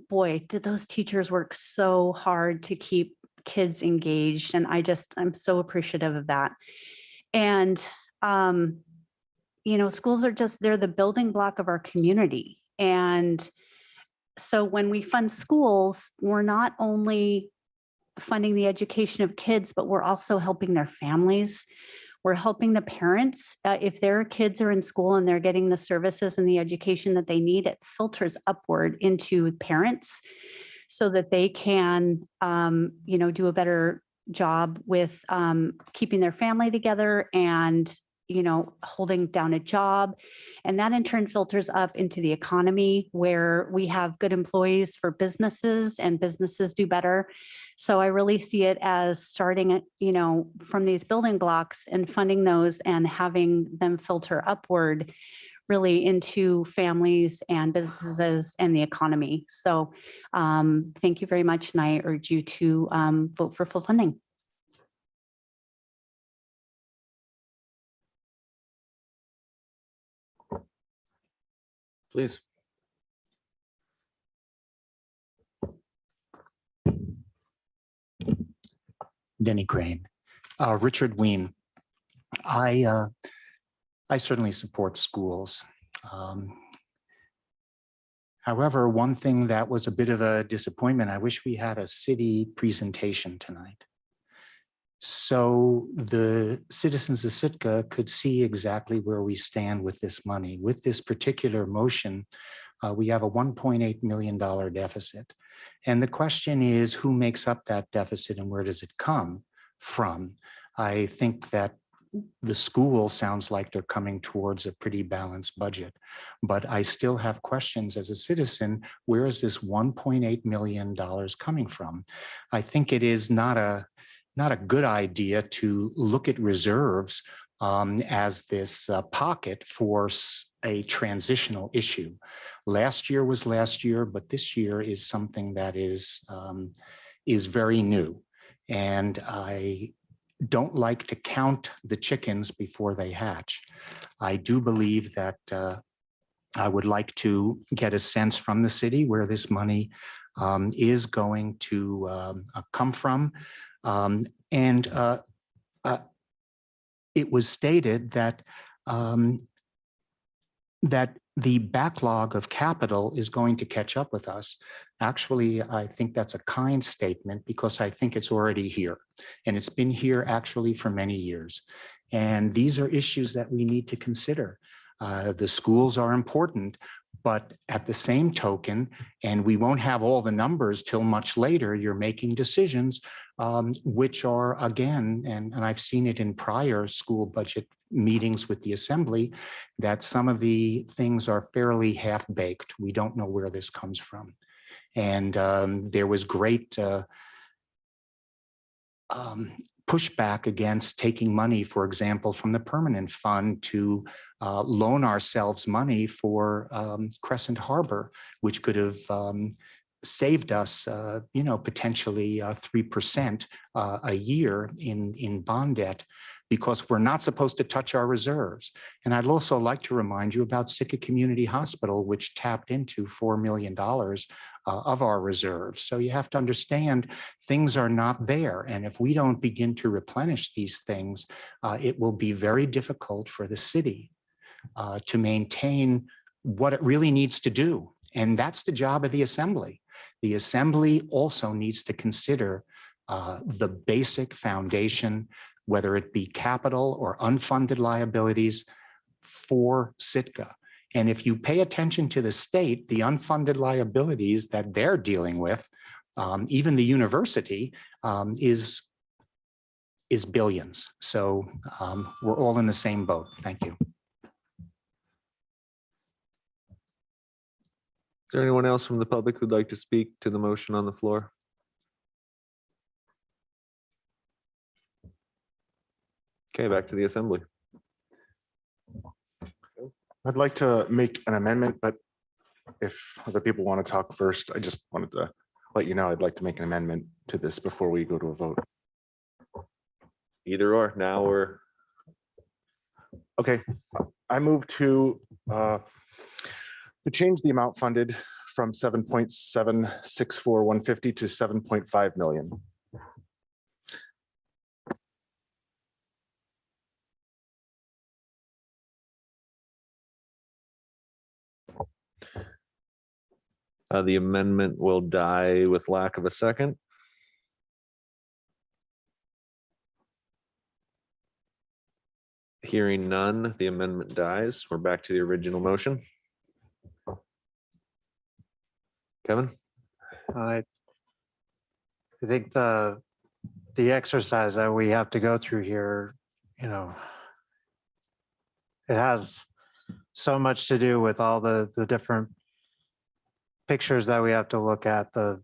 boy, did those teachers work so hard to keep kids engaged. And I'm so appreciative of that. And you know, schools are they're the building block of our community. And so when we fund schools, we're not only funding the education of kids, but we're also helping their families. We're helping the parents. If their kids are in school and they're getting the services and the education that they need, it filters upward into parents so that they can, you know, do a better job with keeping their family together and, you know, holding down a job. And that in turn filters up into the economy where we have good employees for businesses and businesses do better. So I really see it as starting, you know, from these building blocks and funding those and having them filter upward really into families and businesses and the economy. So thank you very much. And I urge you to vote for full funding. Please. Denny Crane. Richard Ween. I certainly support schools. However, one thing that was a bit of a disappointment, I wish we had a city presentation tonight, so the citizens of Sitka could see exactly where we stand with this money. With this particular motion, we have a $1.8 million deficit. And the question is, who makes up that deficit and where does it come from? I think that the school sounds like they're coming towards a pretty balanced budget, but I still have questions as a citizen. Where is this $1.8 million coming from? I think it is not a good idea to look at reserves as this pocket for a transitional issue. Last year was last year, but this year is something that is very new. And I don't like to count the chickens before they hatch. I do believe that I would like to get a sense from the city where this money is going to come from. It was stated that that the backlog of capital is going to catch up with us. Actually, I think that's a kind statement because I think it's already here. And it's been here actually for many years. And these are issues that we need to consider. The schools are important, but at the same token, and we won't have all the numbers till much later, you're making decisions which are, again, and I've seen it in prior school budget meetings with the assembly, that some of the things are fairly half-baked. We don't know where this comes from. And there was great pushback against taking money, for example, from the permanent fund to loan ourselves money for Crescent Harbor, which could have saved us, potentially 3% a year in bond debt, because we're not supposed to touch our reserves. And I'd also like to remind you about Sitka Community Hospital, which tapped into $4 million of our reserves. So you have to understand things are not there. And if we don't begin to replenish these things, it will be very difficult for the city to maintain what it really needs to do. And that's the job of the assembly. The assembly also needs to consider the basic foundation, whether it be capital or unfunded liabilities for Sitka. And if you pay attention to the state, the unfunded liabilities that they're dealing with Even the university is billions. So we're all in the same boat. Thank you. Is there anyone else from the public who'd like to speak to the motion on the floor? Okay, back to the assembly. I'd like to make an amendment, but if other people want to talk first, I just wanted to let you know I'd like to make an amendment to this before we go to a vote. Either or, now or Okay, I move to change the amount funded from 7.764150 to 7.5 million. the amendment will die with lack of a second. Hearing none, the amendment dies. We're back to the original motion. Kevin? I think the exercise that we have to go through here, you know, it has so much to do with all the different pictures that we have to look at, the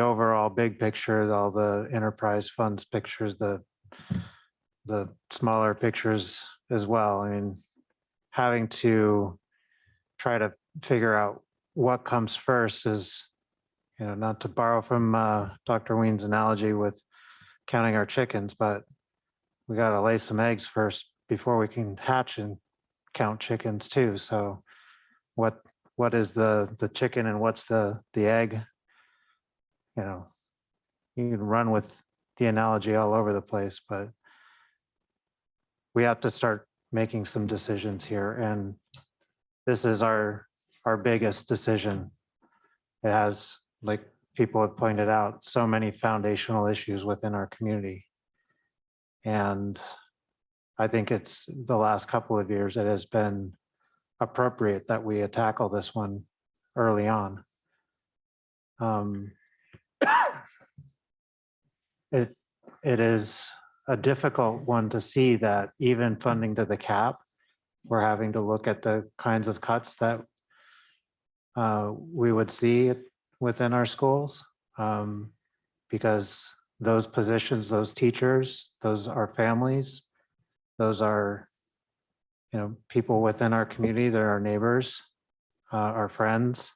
overall big picture, all the enterprise funds pictures, the smaller pictures as well. I mean, having to try to figure out what comes first is, you know, not to borrow from Dr. Ween's analogy with counting our chickens, but we got to lay some eggs first before we can hatch and count chickens too. So what is the chicken and what's the egg? You know, you can run with the analogy all over the place, but we have to start making some decisions here. And this is our biggest decision. It has, like people have pointed out, so many foundational issues within our community. And I think it's the last couple of years, it has been appropriate that we tackle this one early on. It is a difficult one to see that even funding to the cap, we're having to look at the kinds of cuts that we would see within our schools, because those positions, those teachers, those are families, those are, you know, people within our community, they're our neighbors, our friends.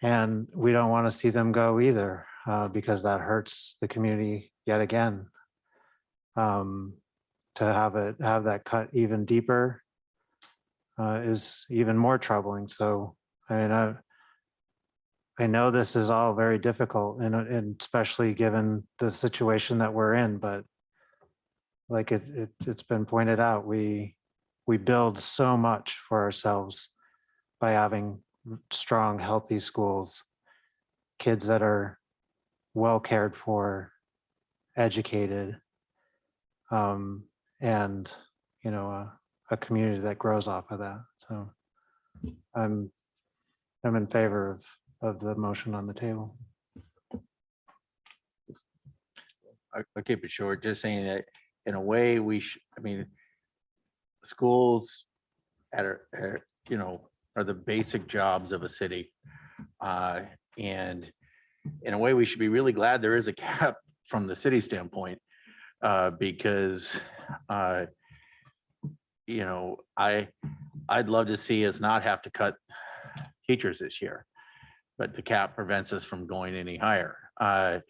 And we don't want to see them go either, because that hurts the community yet again. To have that cut even deeper is even more troubling. So, I mean, I know this is all very difficult, and especially given the situation that we're in, but like it's been pointed out, we build so much for ourselves by having strong, healthy schools, kids that are well cared for, educated, and, you know, a community that grows off of that. So I'm in favor of the motion on the table. I'll keep it short, just saying that in a way I mean, schools you know, are the basic jobs of a city. And in a way, we should be really glad there is a cap from the city standpoint, because, you know, I'd love to see us not have to cut teachers this year, but the cap prevents us from going any higher. You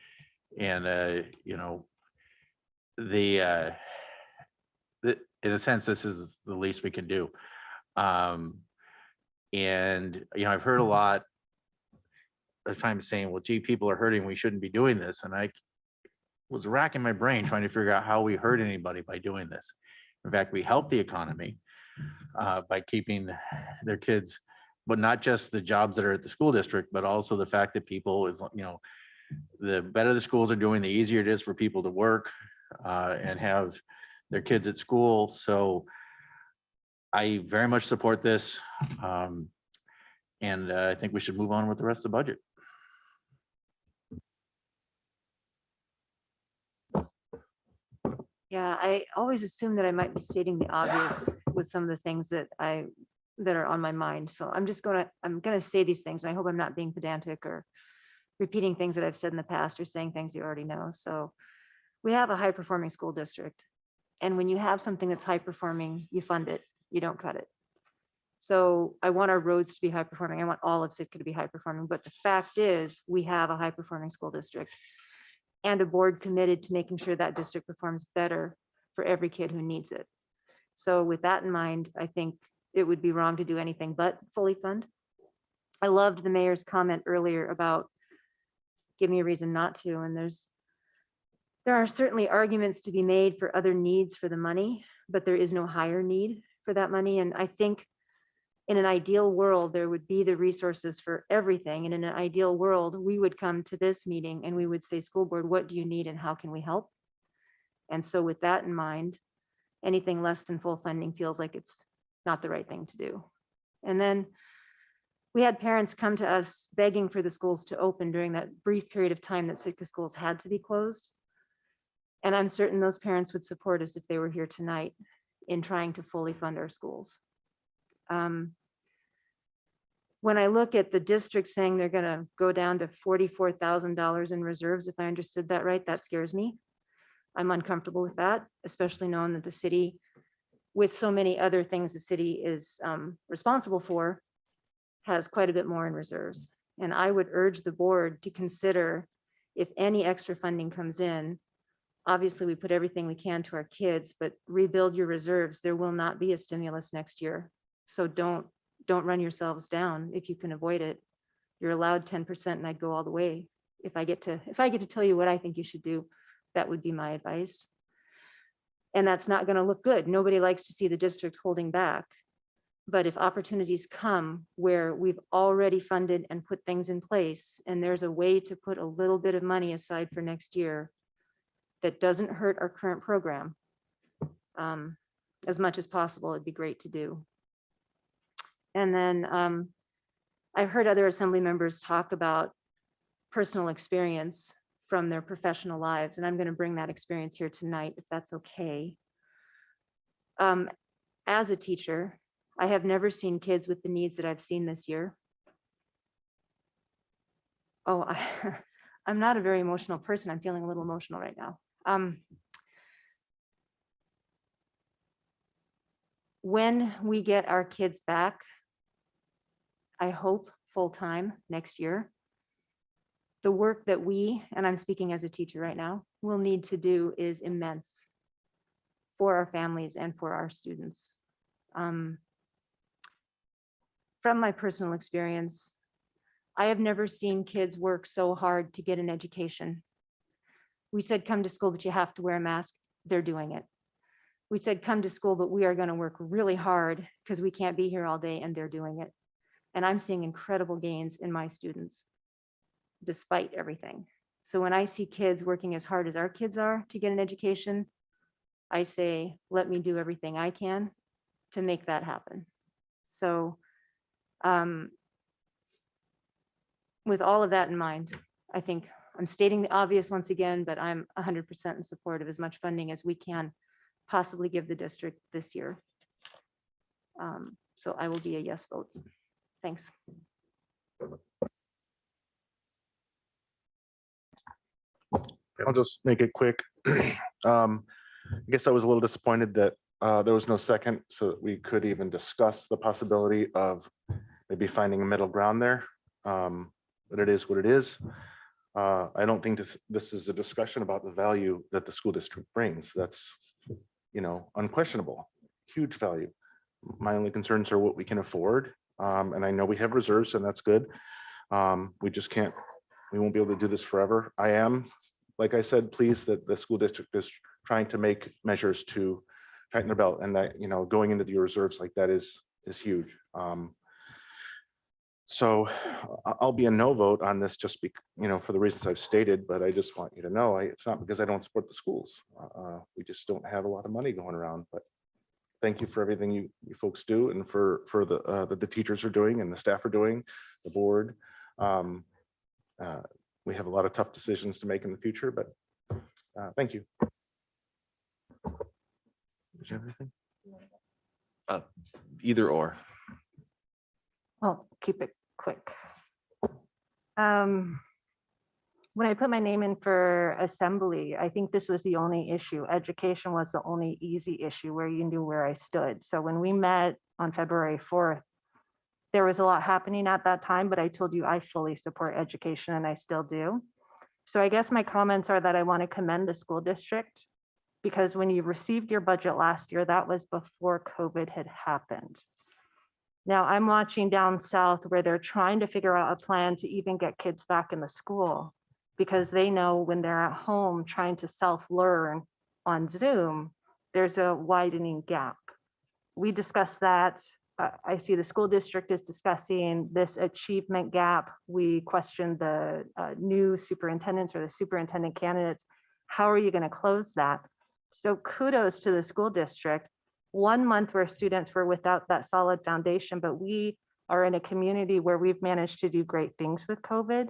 know, in a sense, this is the least we can do. And, you know, I've heard a lot of times saying, well, gee, people are hurting, we shouldn't be doing this. And I was racking my brain trying to figure out how we hurt anybody by doing this. In fact, we help the economy by keeping their kids, but not just the jobs that are at the school district, but also the fact that people is, you know, the better the schools are doing, the easier it is for people to work and have their kids at school. So I very much support this. And I think we should move on with the rest of the budget. Yeah, I always assume that I might be stating the obvious with some of the things that are on my mind. So I'm gonna say these things. And I hope I'm not being pedantic or repeating things that I've said in the past or saying things you already know. So we have a high performing school district. And when you have something that's high performing, you fund it, you don't cut it. So I want our roads to be high performing. I want all of Sitka to be high performing. But the fact is, we have a high performing school district and a board committed to making sure that district performs better for every kid who needs it. So with that in mind, I think it would be wrong to do anything but fully fund. I loved the mayor's comment earlier about give me a reason not to. And there are certainly arguments to be made for other needs for the money, but there is no higher need for that money. And I think in an ideal world, there would be the resources for everything. And in an ideal world, we would come to this meeting and we would say, school board, what do you need and how can we help? And so with that in mind, anything less than full funding feels like it's not the right thing to do. And then we had parents come to us begging for the schools to open during that brief period of time that Sitka schools had to be closed. And I'm certain those parents would support us if they were here tonight in trying to fully fund our schools. When I look at the district saying they're going to go down to $44,000 in reserves, if I understood that right, that scares me. I'm uncomfortable with that, especially knowing that the city, with so many other things the city is responsible for, has quite a bit more in reserves. And I would urge the board to consider if any extra funding comes in. Obviously, we put everything we can to our kids, but rebuild your reserves. There will not be a stimulus next year. So don't run yourselves down if you can avoid it. You're allowed 10% and I'd go all the way. If I get to tell you what I think you should do, that would be my advice. And that's not going to look good. Nobody likes to see the district holding back. But if opportunities come where we've already funded and put things in place, and there's a way to put a little bit of money aside for next year that doesn't hurt our current program, as much as possible, it'd be great to do. And then I've heard other assembly members talk about personal experience from their professional lives, and I'm going to bring that experience here tonight, if that's okay. As a teacher, I have never seen kids with the needs that I've seen this year. Oh, I'm not a very emotional person. I'm feeling a little emotional right now. When we get our kids back, I hope full-time next year, the work that we, and I'm speaking as a teacher right now, will need to do is immense for our families and for our students. From my personal experience, I have never seen kids work so hard to get an education. We said, come to school, but you have to wear a mask. They're doing it. We said, come to school, but we are going to work really hard because we can't be here all day, and they're doing it. And I'm seeing incredible gains in my students, despite everything. So when I see kids working as hard as our kids are to get an education, I say, let me do everything I can to make that happen. So with all of that in mind, I think I'm stating the obvious once again, but I'm 100% in support of as much funding as we can possibly give the district this year. So I will be a yes vote. Thanks. I'll just make it quick. I guess I was a little disappointed that there was no second so that we could even discuss the possibility of maybe finding a middle ground there. But it is what it is. I don't think this is a discussion about the value that the school district brings. That's, unquestionable, huge value. My only concerns are what we can afford. And I know we have reserves, and that's good. We won't be able to do this forever. I am, like I said, pleased that the school district is trying to make measures to tighten their belt, and that, going into the reserves like that is huge. So I'll be a no vote on this just for the reasons I've stated, but I just want you to know, it's not because I don't support the schools. We just don't have a lot of money going around, but thank you for everything you folks do, and for the teachers are doing and the staff are doing, the board. We have a lot of tough decisions to make in the future, but thank you. Did you have anything? Either or. I'll keep it quick. When I put my name in for assembly, I think this was the only issue. Education was the only easy issue where you knew where I stood. So when we met on February 4th, there was a lot happening at that time, but I told you I fully support education and I still do. So I guess my comments are that I want to commend the school district because when you received your budget last year, that was before COVID had happened. Now I'm watching down south where they're trying to figure out a plan to even get kids back in the school because they know when they're at home trying to self-learn on Zoom, there's a widening gap. We discussed that. I see the school district is discussing this achievement gap. We questioned the new superintendents or the superintendent candidates. How are you going to close that? So kudos to the school district. 1 month where students were without that solid foundation, but we are in a community where we've managed to do great things with COVID.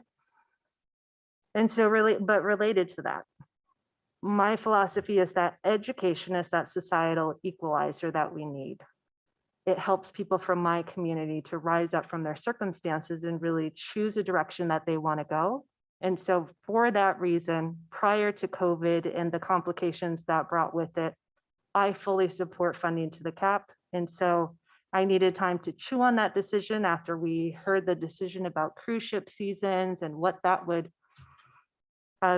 And so related to that, my philosophy is that education is that societal equalizer that we need. It helps people from my community to rise up from their circumstances and really choose a direction that they want to go. And so for that reason, prior to COVID and the complications that brought with it, I fully support funding to the cap. And so I needed time to chew on that decision after we heard the decision about cruise ship seasons and what that would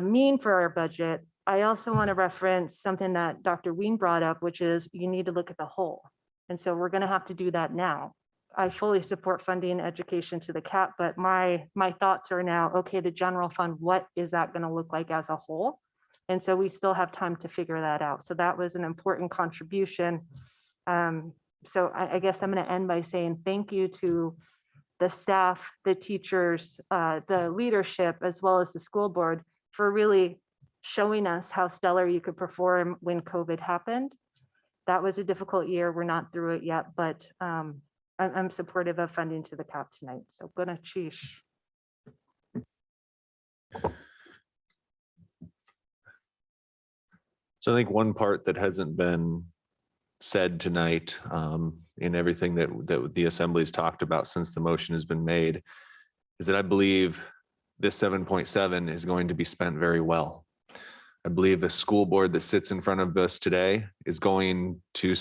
mean for our budget. I also want to reference something that Dr. Ween brought up, which is you need to look at the whole. And so we're going to have to do that now. I fully support funding education to the cap, but my thoughts are now, okay, the general fund, what is that going to look like as a whole? And so we still have time to figure that out. So that was an important contribution. So I guess I'm going to end by saying thank you to the staff, the teachers, the leadership, as well as the school board for really showing us how stellar you could perform when COVID happened. That was a difficult year. We're not through it yet, but I'm supportive of funding to the cap tonight. So gonna cheesh. So I think one part that hasn't been said tonight in everything that the assembly's talked about since the motion has been made is that I believe this 7.7 is going to be spent very well. I believe the school board that sits in front of us today is going to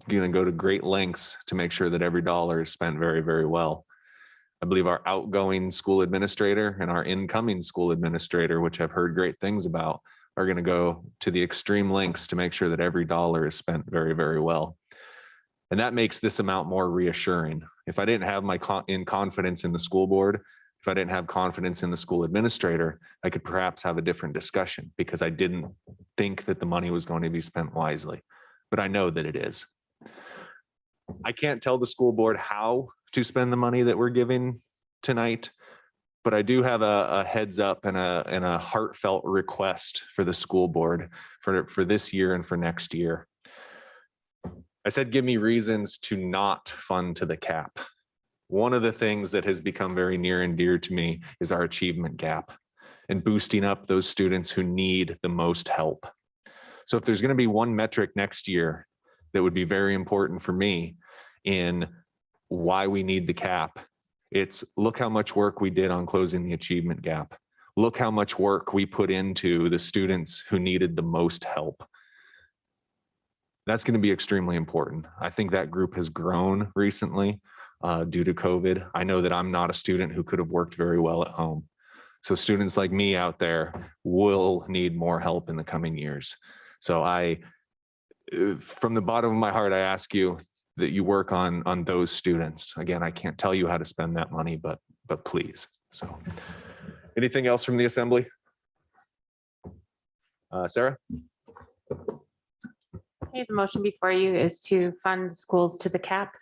go to great lengths to make sure that every dollar is spent very, very well. I believe our outgoing school administrator and our incoming school administrator, which I've heard great things about, are going to go to the extreme lengths to make sure that every dollar is spent very, very well. And that makes this amount more reassuring. If I didn't have my confidence in the school board, if I didn't have confidence in the school administrator, I could perhaps have a different discussion because I didn't think that the money was going to be spent wisely, but I know that it is. I can't tell the school board how to spend the money that we're giving tonight, but I do have a heads up and a heartfelt request for the school board for this year and for next year. I said, give me reasons to not fund to the cap. One of the things that has become very near and dear to me is our achievement gap and boosting up those students who need the most help. So if there's going to be one metric next year that would be very important for me in why we need the cap, it's look how much work we did on closing the achievement gap. Look how much work we put into the students who needed the most help. That's going to be extremely important. I think that group has grown recently due to COVID. I know that I'm not a student who could have worked very well at home. So students like me out there will need more help in the coming years. So from the bottom of my heart, I ask you that you work on those students. Again, I can't tell you how to spend that money, but please. So anything else from the assembly? Sarah? Okay, the motion before you is to fund schools to the cap.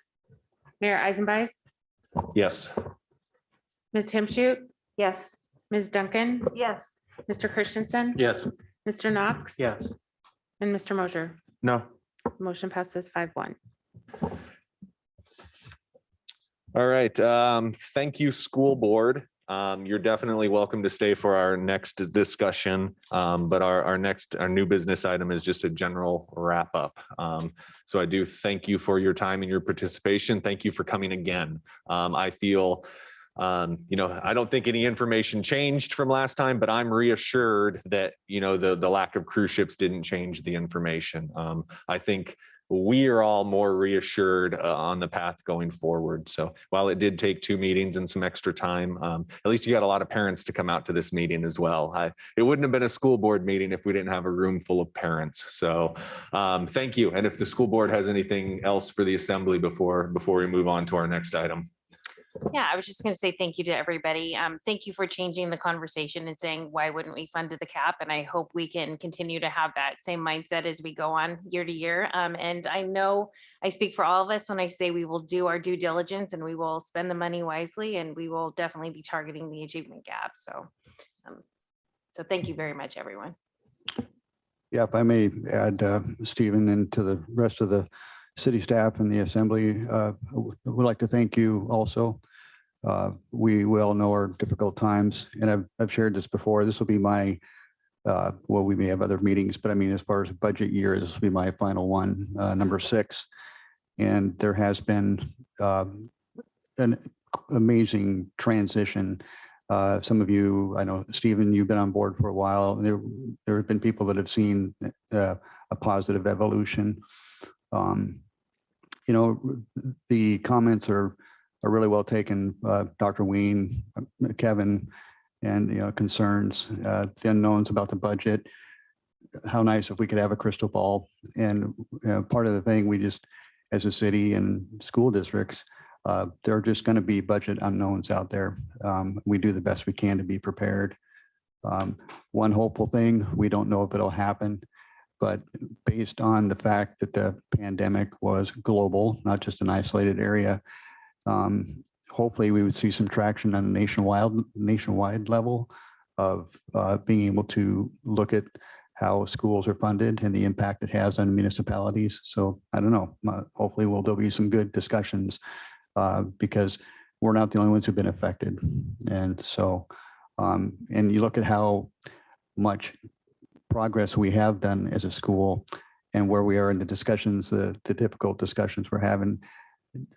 Mayor Eisenbeis, Yes. Ms. Timshute, Yes. Ms. Duncan, Yes. Mr. Christensen, Yes. Mr. Knox, Yes. and Mr. Mosher. No. Motion passes 5-1. All right. Thank you, school board. You're definitely welcome to stay for our next discussion. But our new business item is just a general wrap up. So I do thank you for your time and your participation. Thank you for coming again. I feel, I don't think any information changed from last time, but I'm reassured that, the lack of cruise ships didn't change the information. I think we are all more reassured on the path going forward. So while it did take 2 meetings and some extra time, at least you got a lot of parents to come out to this meeting as well. It wouldn't have been a school board meeting if we didn't have a room full of parents. So thank you. And if the school board has anything else for the assembly before we move on to our next item. Yeah, I was just going to say thank you to everybody. Thank you for changing the conversation and saying, why wouldn't we fund to the cap? And I hope we can continue to have that same mindset as we go on year to year. And I know I speak for all of us when I say we will do our due diligence and we will spend the money wisely, and we will definitely be targeting the achievement gap. So, so thank you very much, everyone. Yeah, if I may add, Stephen, and to the rest of the city staff and the assembly, would like to thank you also. We all know our difficult times, and I've shared this before. This will be my, well, we may have other meetings, but I mean, as far as budget year, this will be my final one, number 6. And there has been an amazing transition. Some of you, I know, Stephen, you've been on board for a while. There have been people that have seen a positive evolution. The comments are really well taken, Dr. Ween, Kevin, and concerns, the unknowns about the budget. How nice if we could have a crystal ball. And part of the thing, we just, as a city and school districts, there are just going to be budget unknowns out there. We do the best we can to be prepared. One hopeful thing, we don't know if it'll happen, but based on the fact that the pandemic was global, not just an isolated area, hopefully we would see some traction on a nationwide level of being able to look at how schools are funded and the impact it has on municipalities. So I don't know, hopefully there'll be some good discussions because we're not the only ones who've been affected. And so, and you look at how much progress we have done as a school and where we are in the discussions, the difficult discussions we're having.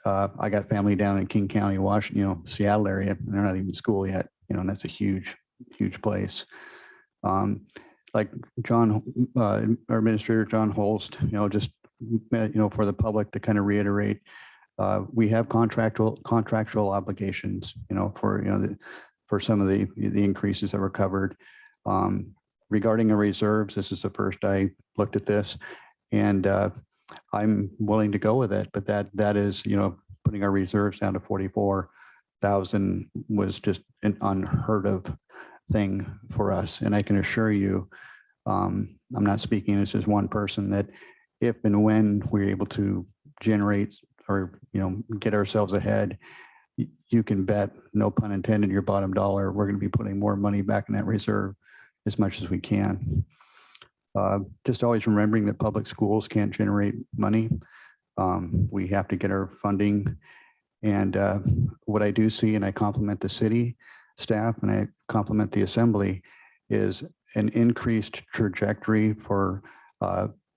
I got family down in King County, Washington, Seattle area, and they're not even in school yet, and that's a huge place. Like John, our administrator, John Holst, just, for the public to kind of reiterate, we have contractual obligations, for some of the increases that were covered. Regarding the reserves, this is the first I looked at this, and I'm willing to go with it. But that is, putting our reserves down to 44,000 was just an unheard of thing for us. And I can assure you, I'm not speaking as just one person, that if and when we're able to generate or get ourselves ahead, you can bet, no pun intended, your bottom dollar, we're going to be putting more money back in that reserve as much as we can. Just always remembering that public schools can't generate money. We have to get our funding. And what I do see, and I compliment the city staff and I compliment the assembly, is an increased trajectory for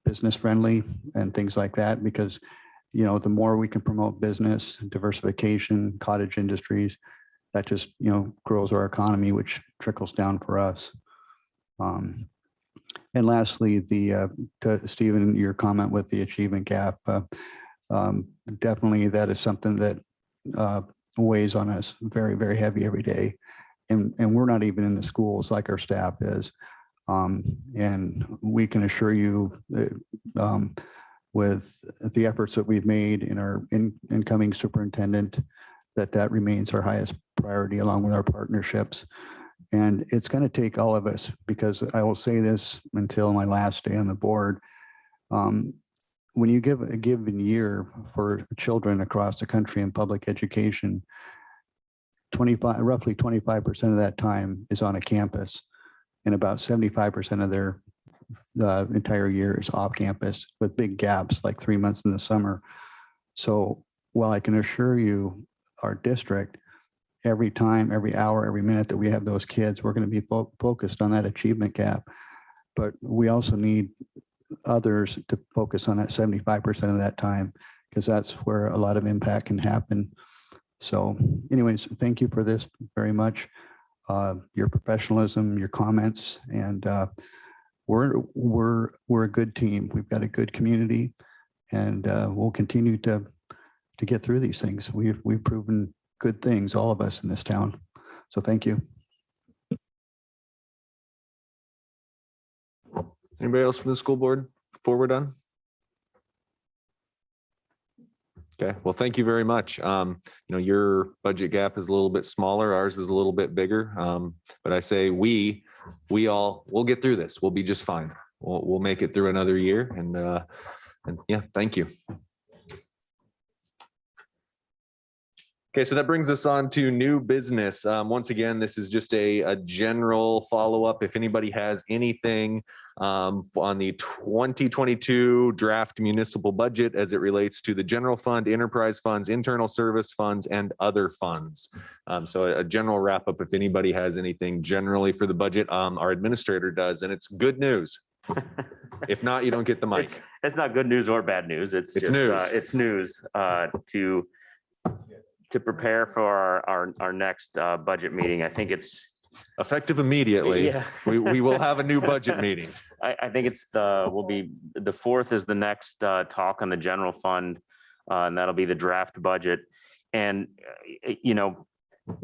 business friendly and things like that, because the more we can promote business, diversification, cottage industries, that just grows our economy, which trickles down for us. And lastly, to Stephen, your comment with the achievement gap, definitely that is something that weighs on us very, very heavy every day. And we're not even in the schools like our staff is. And we can assure you that, with the efforts that we've made in our incoming superintendent, that remains our highest priority along with our partnerships. And it's going to take all of us, because I will say this until my last day on the board. When you give a given year for children across the country in public education, roughly 25% of that time is on a campus, and about 75% of their entire year is off campus, with big gaps like 3 months in the summer. So while I can assure you our district every time, every hour, every minute that we have those kids, we're going to be focused on that achievement gap. But we also need others to focus on that 75% of that time, because that's where a lot of impact can happen. So anyways, thank you for this very much. Your professionalism, your comments, and we're a good team. We've got a good community, and we'll continue to get through these things. We've proven good things, all of us in this town. So thank you. Anybody else from the school board before we're done? Okay, well, thank you very much. Your budget gap is a little bit smaller. Ours is a little bit bigger. But I say we'll get through this. We'll be just fine. We'll make it through another year. And yeah, thank you. Okay, so that brings us on to new business. Once again, this is just a general follow-up. If anybody has anything on the 2022 draft municipal budget as it relates to the general fund, enterprise funds, internal service funds, and other funds. So a general wrap-up, if anybody has anything generally for the budget, our administrator does, and it's good news. If not, you don't get the mic. It's not good news or bad news. It's just, news. It's news to prepare for our next budget meeting. I think it's effective immediately. Yeah. we will have a new budget meeting. I think it's the 4th is the next talk on the general fund, and that'll be the draft budget. And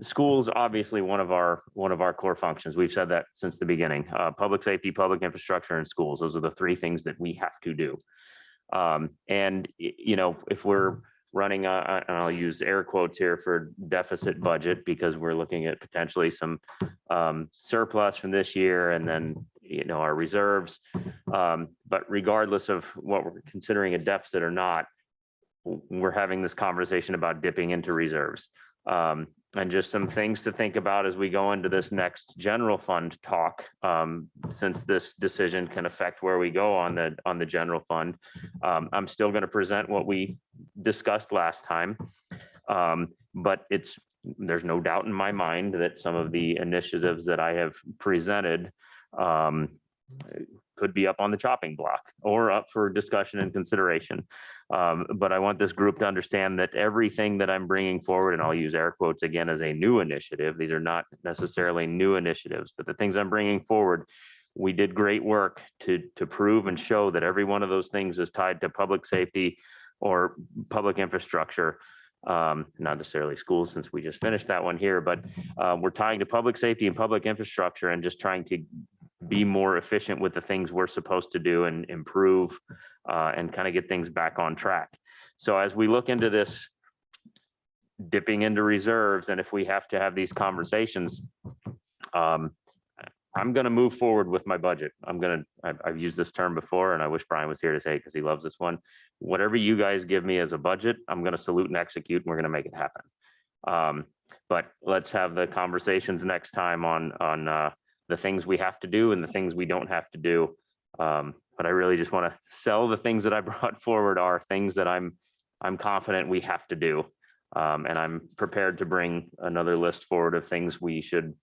schools obviously one of our core functions. We've said that since the beginning. Public safety, public infrastructure, and schools. Those are the 3 things that we have to do. And if we're running and I'll use air quotes here for deficit budget, because we're looking at potentially some surplus from this year and then our reserves. But regardless of what we're considering a deficit or not, we're having this conversation about dipping into reserves. And just some things to think about as we go into this next general fund talk, since this decision can affect where we go on the general fund. I'm still going to present what we discussed last time, but there's no doubt in my mind that some of the initiatives that I have presented could be up on the chopping block or up for discussion and consideration. But I want this group to understand that everything that I'm bringing forward, and I'll use air quotes again, as a new initiative, these are not necessarily new initiatives, but the things I'm bringing forward, we did great work to prove and show that every one of those things is tied to public safety or public infrastructure. Not necessarily schools, since we just finished that one here, but we're tying to public safety and public infrastructure and just trying to be more efficient with the things we're supposed to do and improve and kind of get things back on track. So as we look into this dipping into reserves, and if we have to have these conversations, I'm going to move forward with my budget. I've used this term before, and I wish Brian was here to say it because he loves this one. Whatever you guys give me as a budget, I'm going to salute and execute, and we're going to make it happen. But let's have the conversations next time on the things we have to do and the things we don't have to do. But I really just want to sell the things that I brought forward are things that I'm confident we have to do. And I'm prepared to bring another list forward of things we should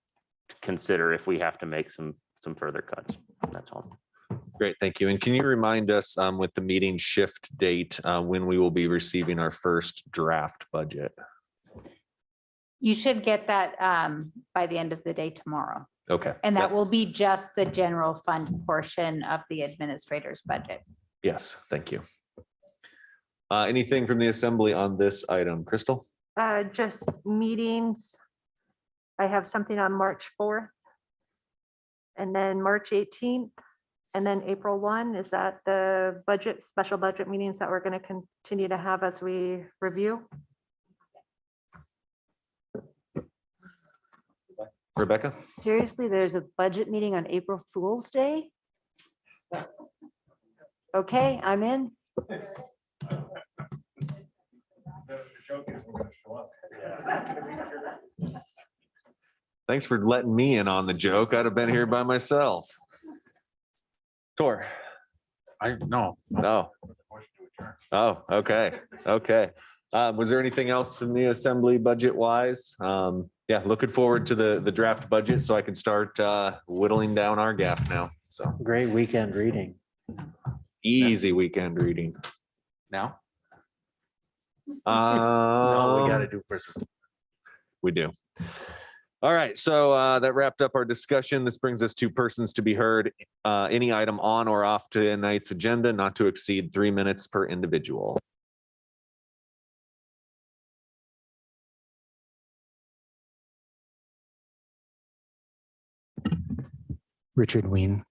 consider if we have to make some further cuts. That's all. Great, thank you. And can you remind us with the meeting shift date when we will be receiving our first draft budget? You should get that by the end of the day tomorrow. Okay. And that Yep. will be just the general fund portion of the administrator's budget. Yes, thank you. Anything from the assembly on this item, Crystal? Just meetings. I have something on March 4th. And then March 18th. And then April 1. Is that the special budget meetings that we're going to continue to have as we review? Rebecca? Seriously, there's a budget meeting on April Fool's Day? Okay, I'm in. Thanks for letting me in on the joke. I'd have been here by myself. Tor? No. Oh. Oh, okay, okay. Was there anything else from the assembly budget wise? Yeah, yeah, looking forward to the draft budget so I can start whittling down our gap now. So Great weekend reading. easy weekend reading. Now? No, we gotta Um, do versus. we do. All right, so that wrapped up our discussion. This brings us to persons to be heard. Any item on or off tonight's agenda not to exceed 3 minutes per individual. Richard Ween.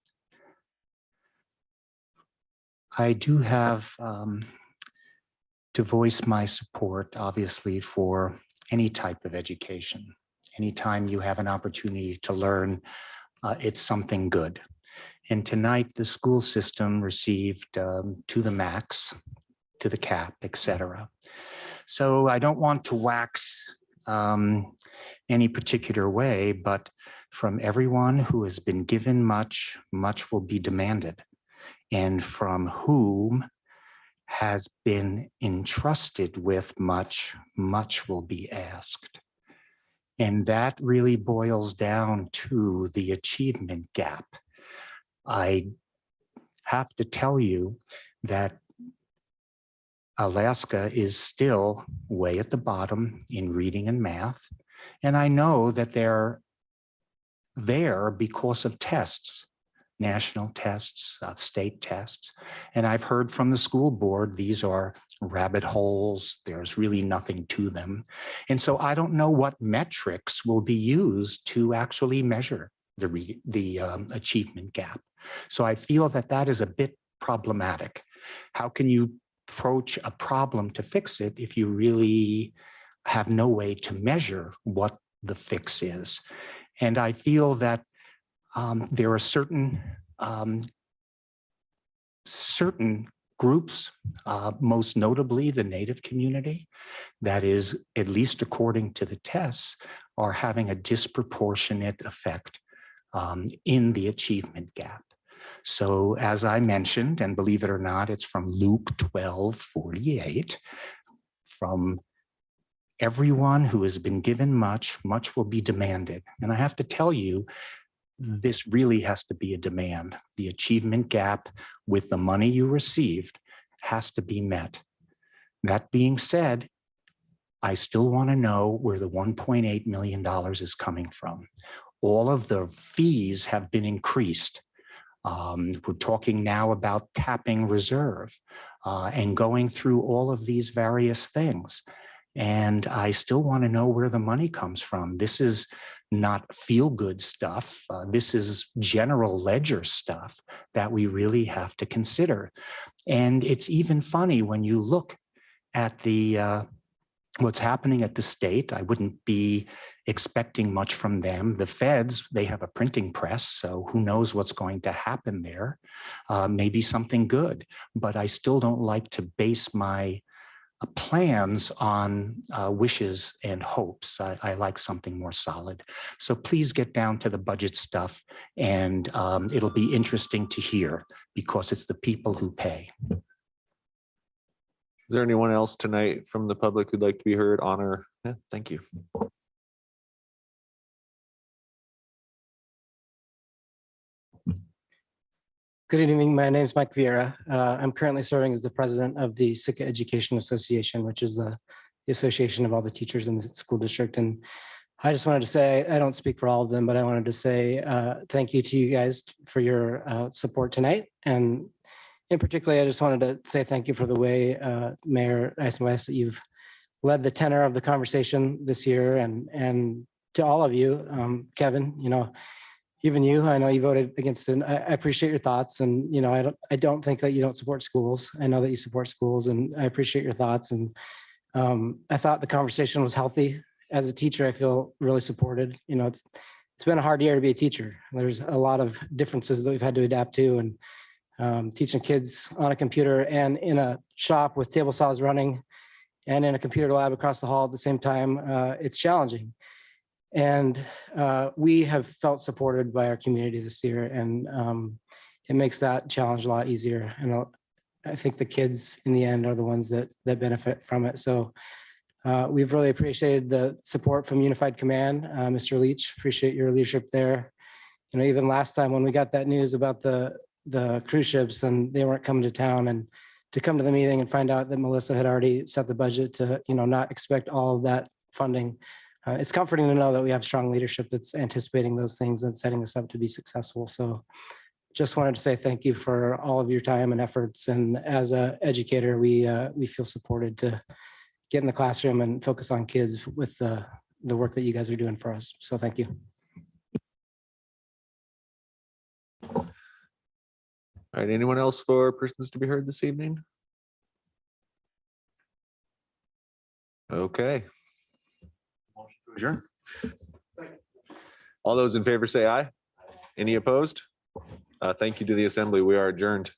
I do have to voice my support, obviously, for any type of education. Anytime you have an opportunity to learn, it's something good. And tonight, the school system received to the max, to the cap, etc. So I don't want to wax any particular way, but from everyone who has been given much, much will be demanded. And from whom has been entrusted with much, much will be asked. And that really boils down to the achievement gap. I have to tell you that Alaska is still way at the bottom in reading and math. And I know that they're there because of tests, national tests, state tests. And I've heard from the school board, these are rabbit holes. There's really nothing to them. And so I don't know what metrics will be used to actually measure the achievement gap. So I feel that that is a bit problematic. How can you approach a problem to fix it if you really have no way to measure what the fix is? And I feel that there are certain groups, most notably the Native community, that is, at least according to the tests, are having a disproportionate effect in the achievement gap. So as I mentioned, and believe it or not, it's from Luke 12:48, from everyone who has been given much, much will be demanded. And I have to tell you, this really has to be a demand. The achievement gap with the money you received has to be met. That being said, I still want to know where the $1.8 million is coming from. All of the fees have been increased. We're talking now about tapping reserve and going through all of these various things. And I still want to know where the money comes from. This is not feel-good stuff. This is general ledger stuff that we really have to consider. And it's even funny when you look at the what's happening at the state. I wouldn't be expecting much from them. The feds, they have a printing press, so who knows what's going to happen there. Maybe something good, but I still don't like to base my plans on wishes and hopes. I like something more solid. So please get down to the budget stuff, and it'll be interesting to hear because it's the people who pay. Is there anyone else tonight from the public who'd like to be heard on or? Yeah, thank you. Good evening. My name is Mike Vieira. I'm currently serving as the president of the Sitka Education Association, which is the association of all the teachers in the school district. And I just wanted to say, I don't speak for all of them, but I wanted to say thank you to you guys for your support tonight. And in particular, I just wanted to say thank you for the way, Mayor Eisenweiss, that you've led the tenor of the conversation this year. And to all of you, Kevin, even you, I know you voted against it. I appreciate your thoughts. And, I don't think that you don't support schools. I know that you support schools, and I appreciate your thoughts. And I thought the conversation was healthy. As a teacher, I feel really supported. It's been a hard year to be a teacher. There's a lot of differences that we've had to adapt to, and teaching kids on a computer and in a shop with table saws running and in a computer lab across the hall at the same time, it's challenging. And we have felt supported by our community this year, and it makes that challenge a lot easier. And I think the kids in the end are the ones that benefit from it. So We've really appreciated the support from Unified Command. Mr. Leach, appreciate your leadership there. You know, even last time when we got that news about the cruise ships and they weren't coming to town, and to come to the meeting and find out that Melissa had already set the budget to, you know, not expect all of that funding. It's comforting to know that we have strong leadership that's anticipating those things and setting us up to be successful. So just wanted to say thank you for all of your time and efforts. And as an educator, we feel supported to get in the classroom and focus on kids with the work that you guys are doing for us. So thank you. All right, anyone else for persons to be heard this evening? Okay. Adjourn. All those in favor say aye. Any opposed? Thank you to the assembly. We are adjourned.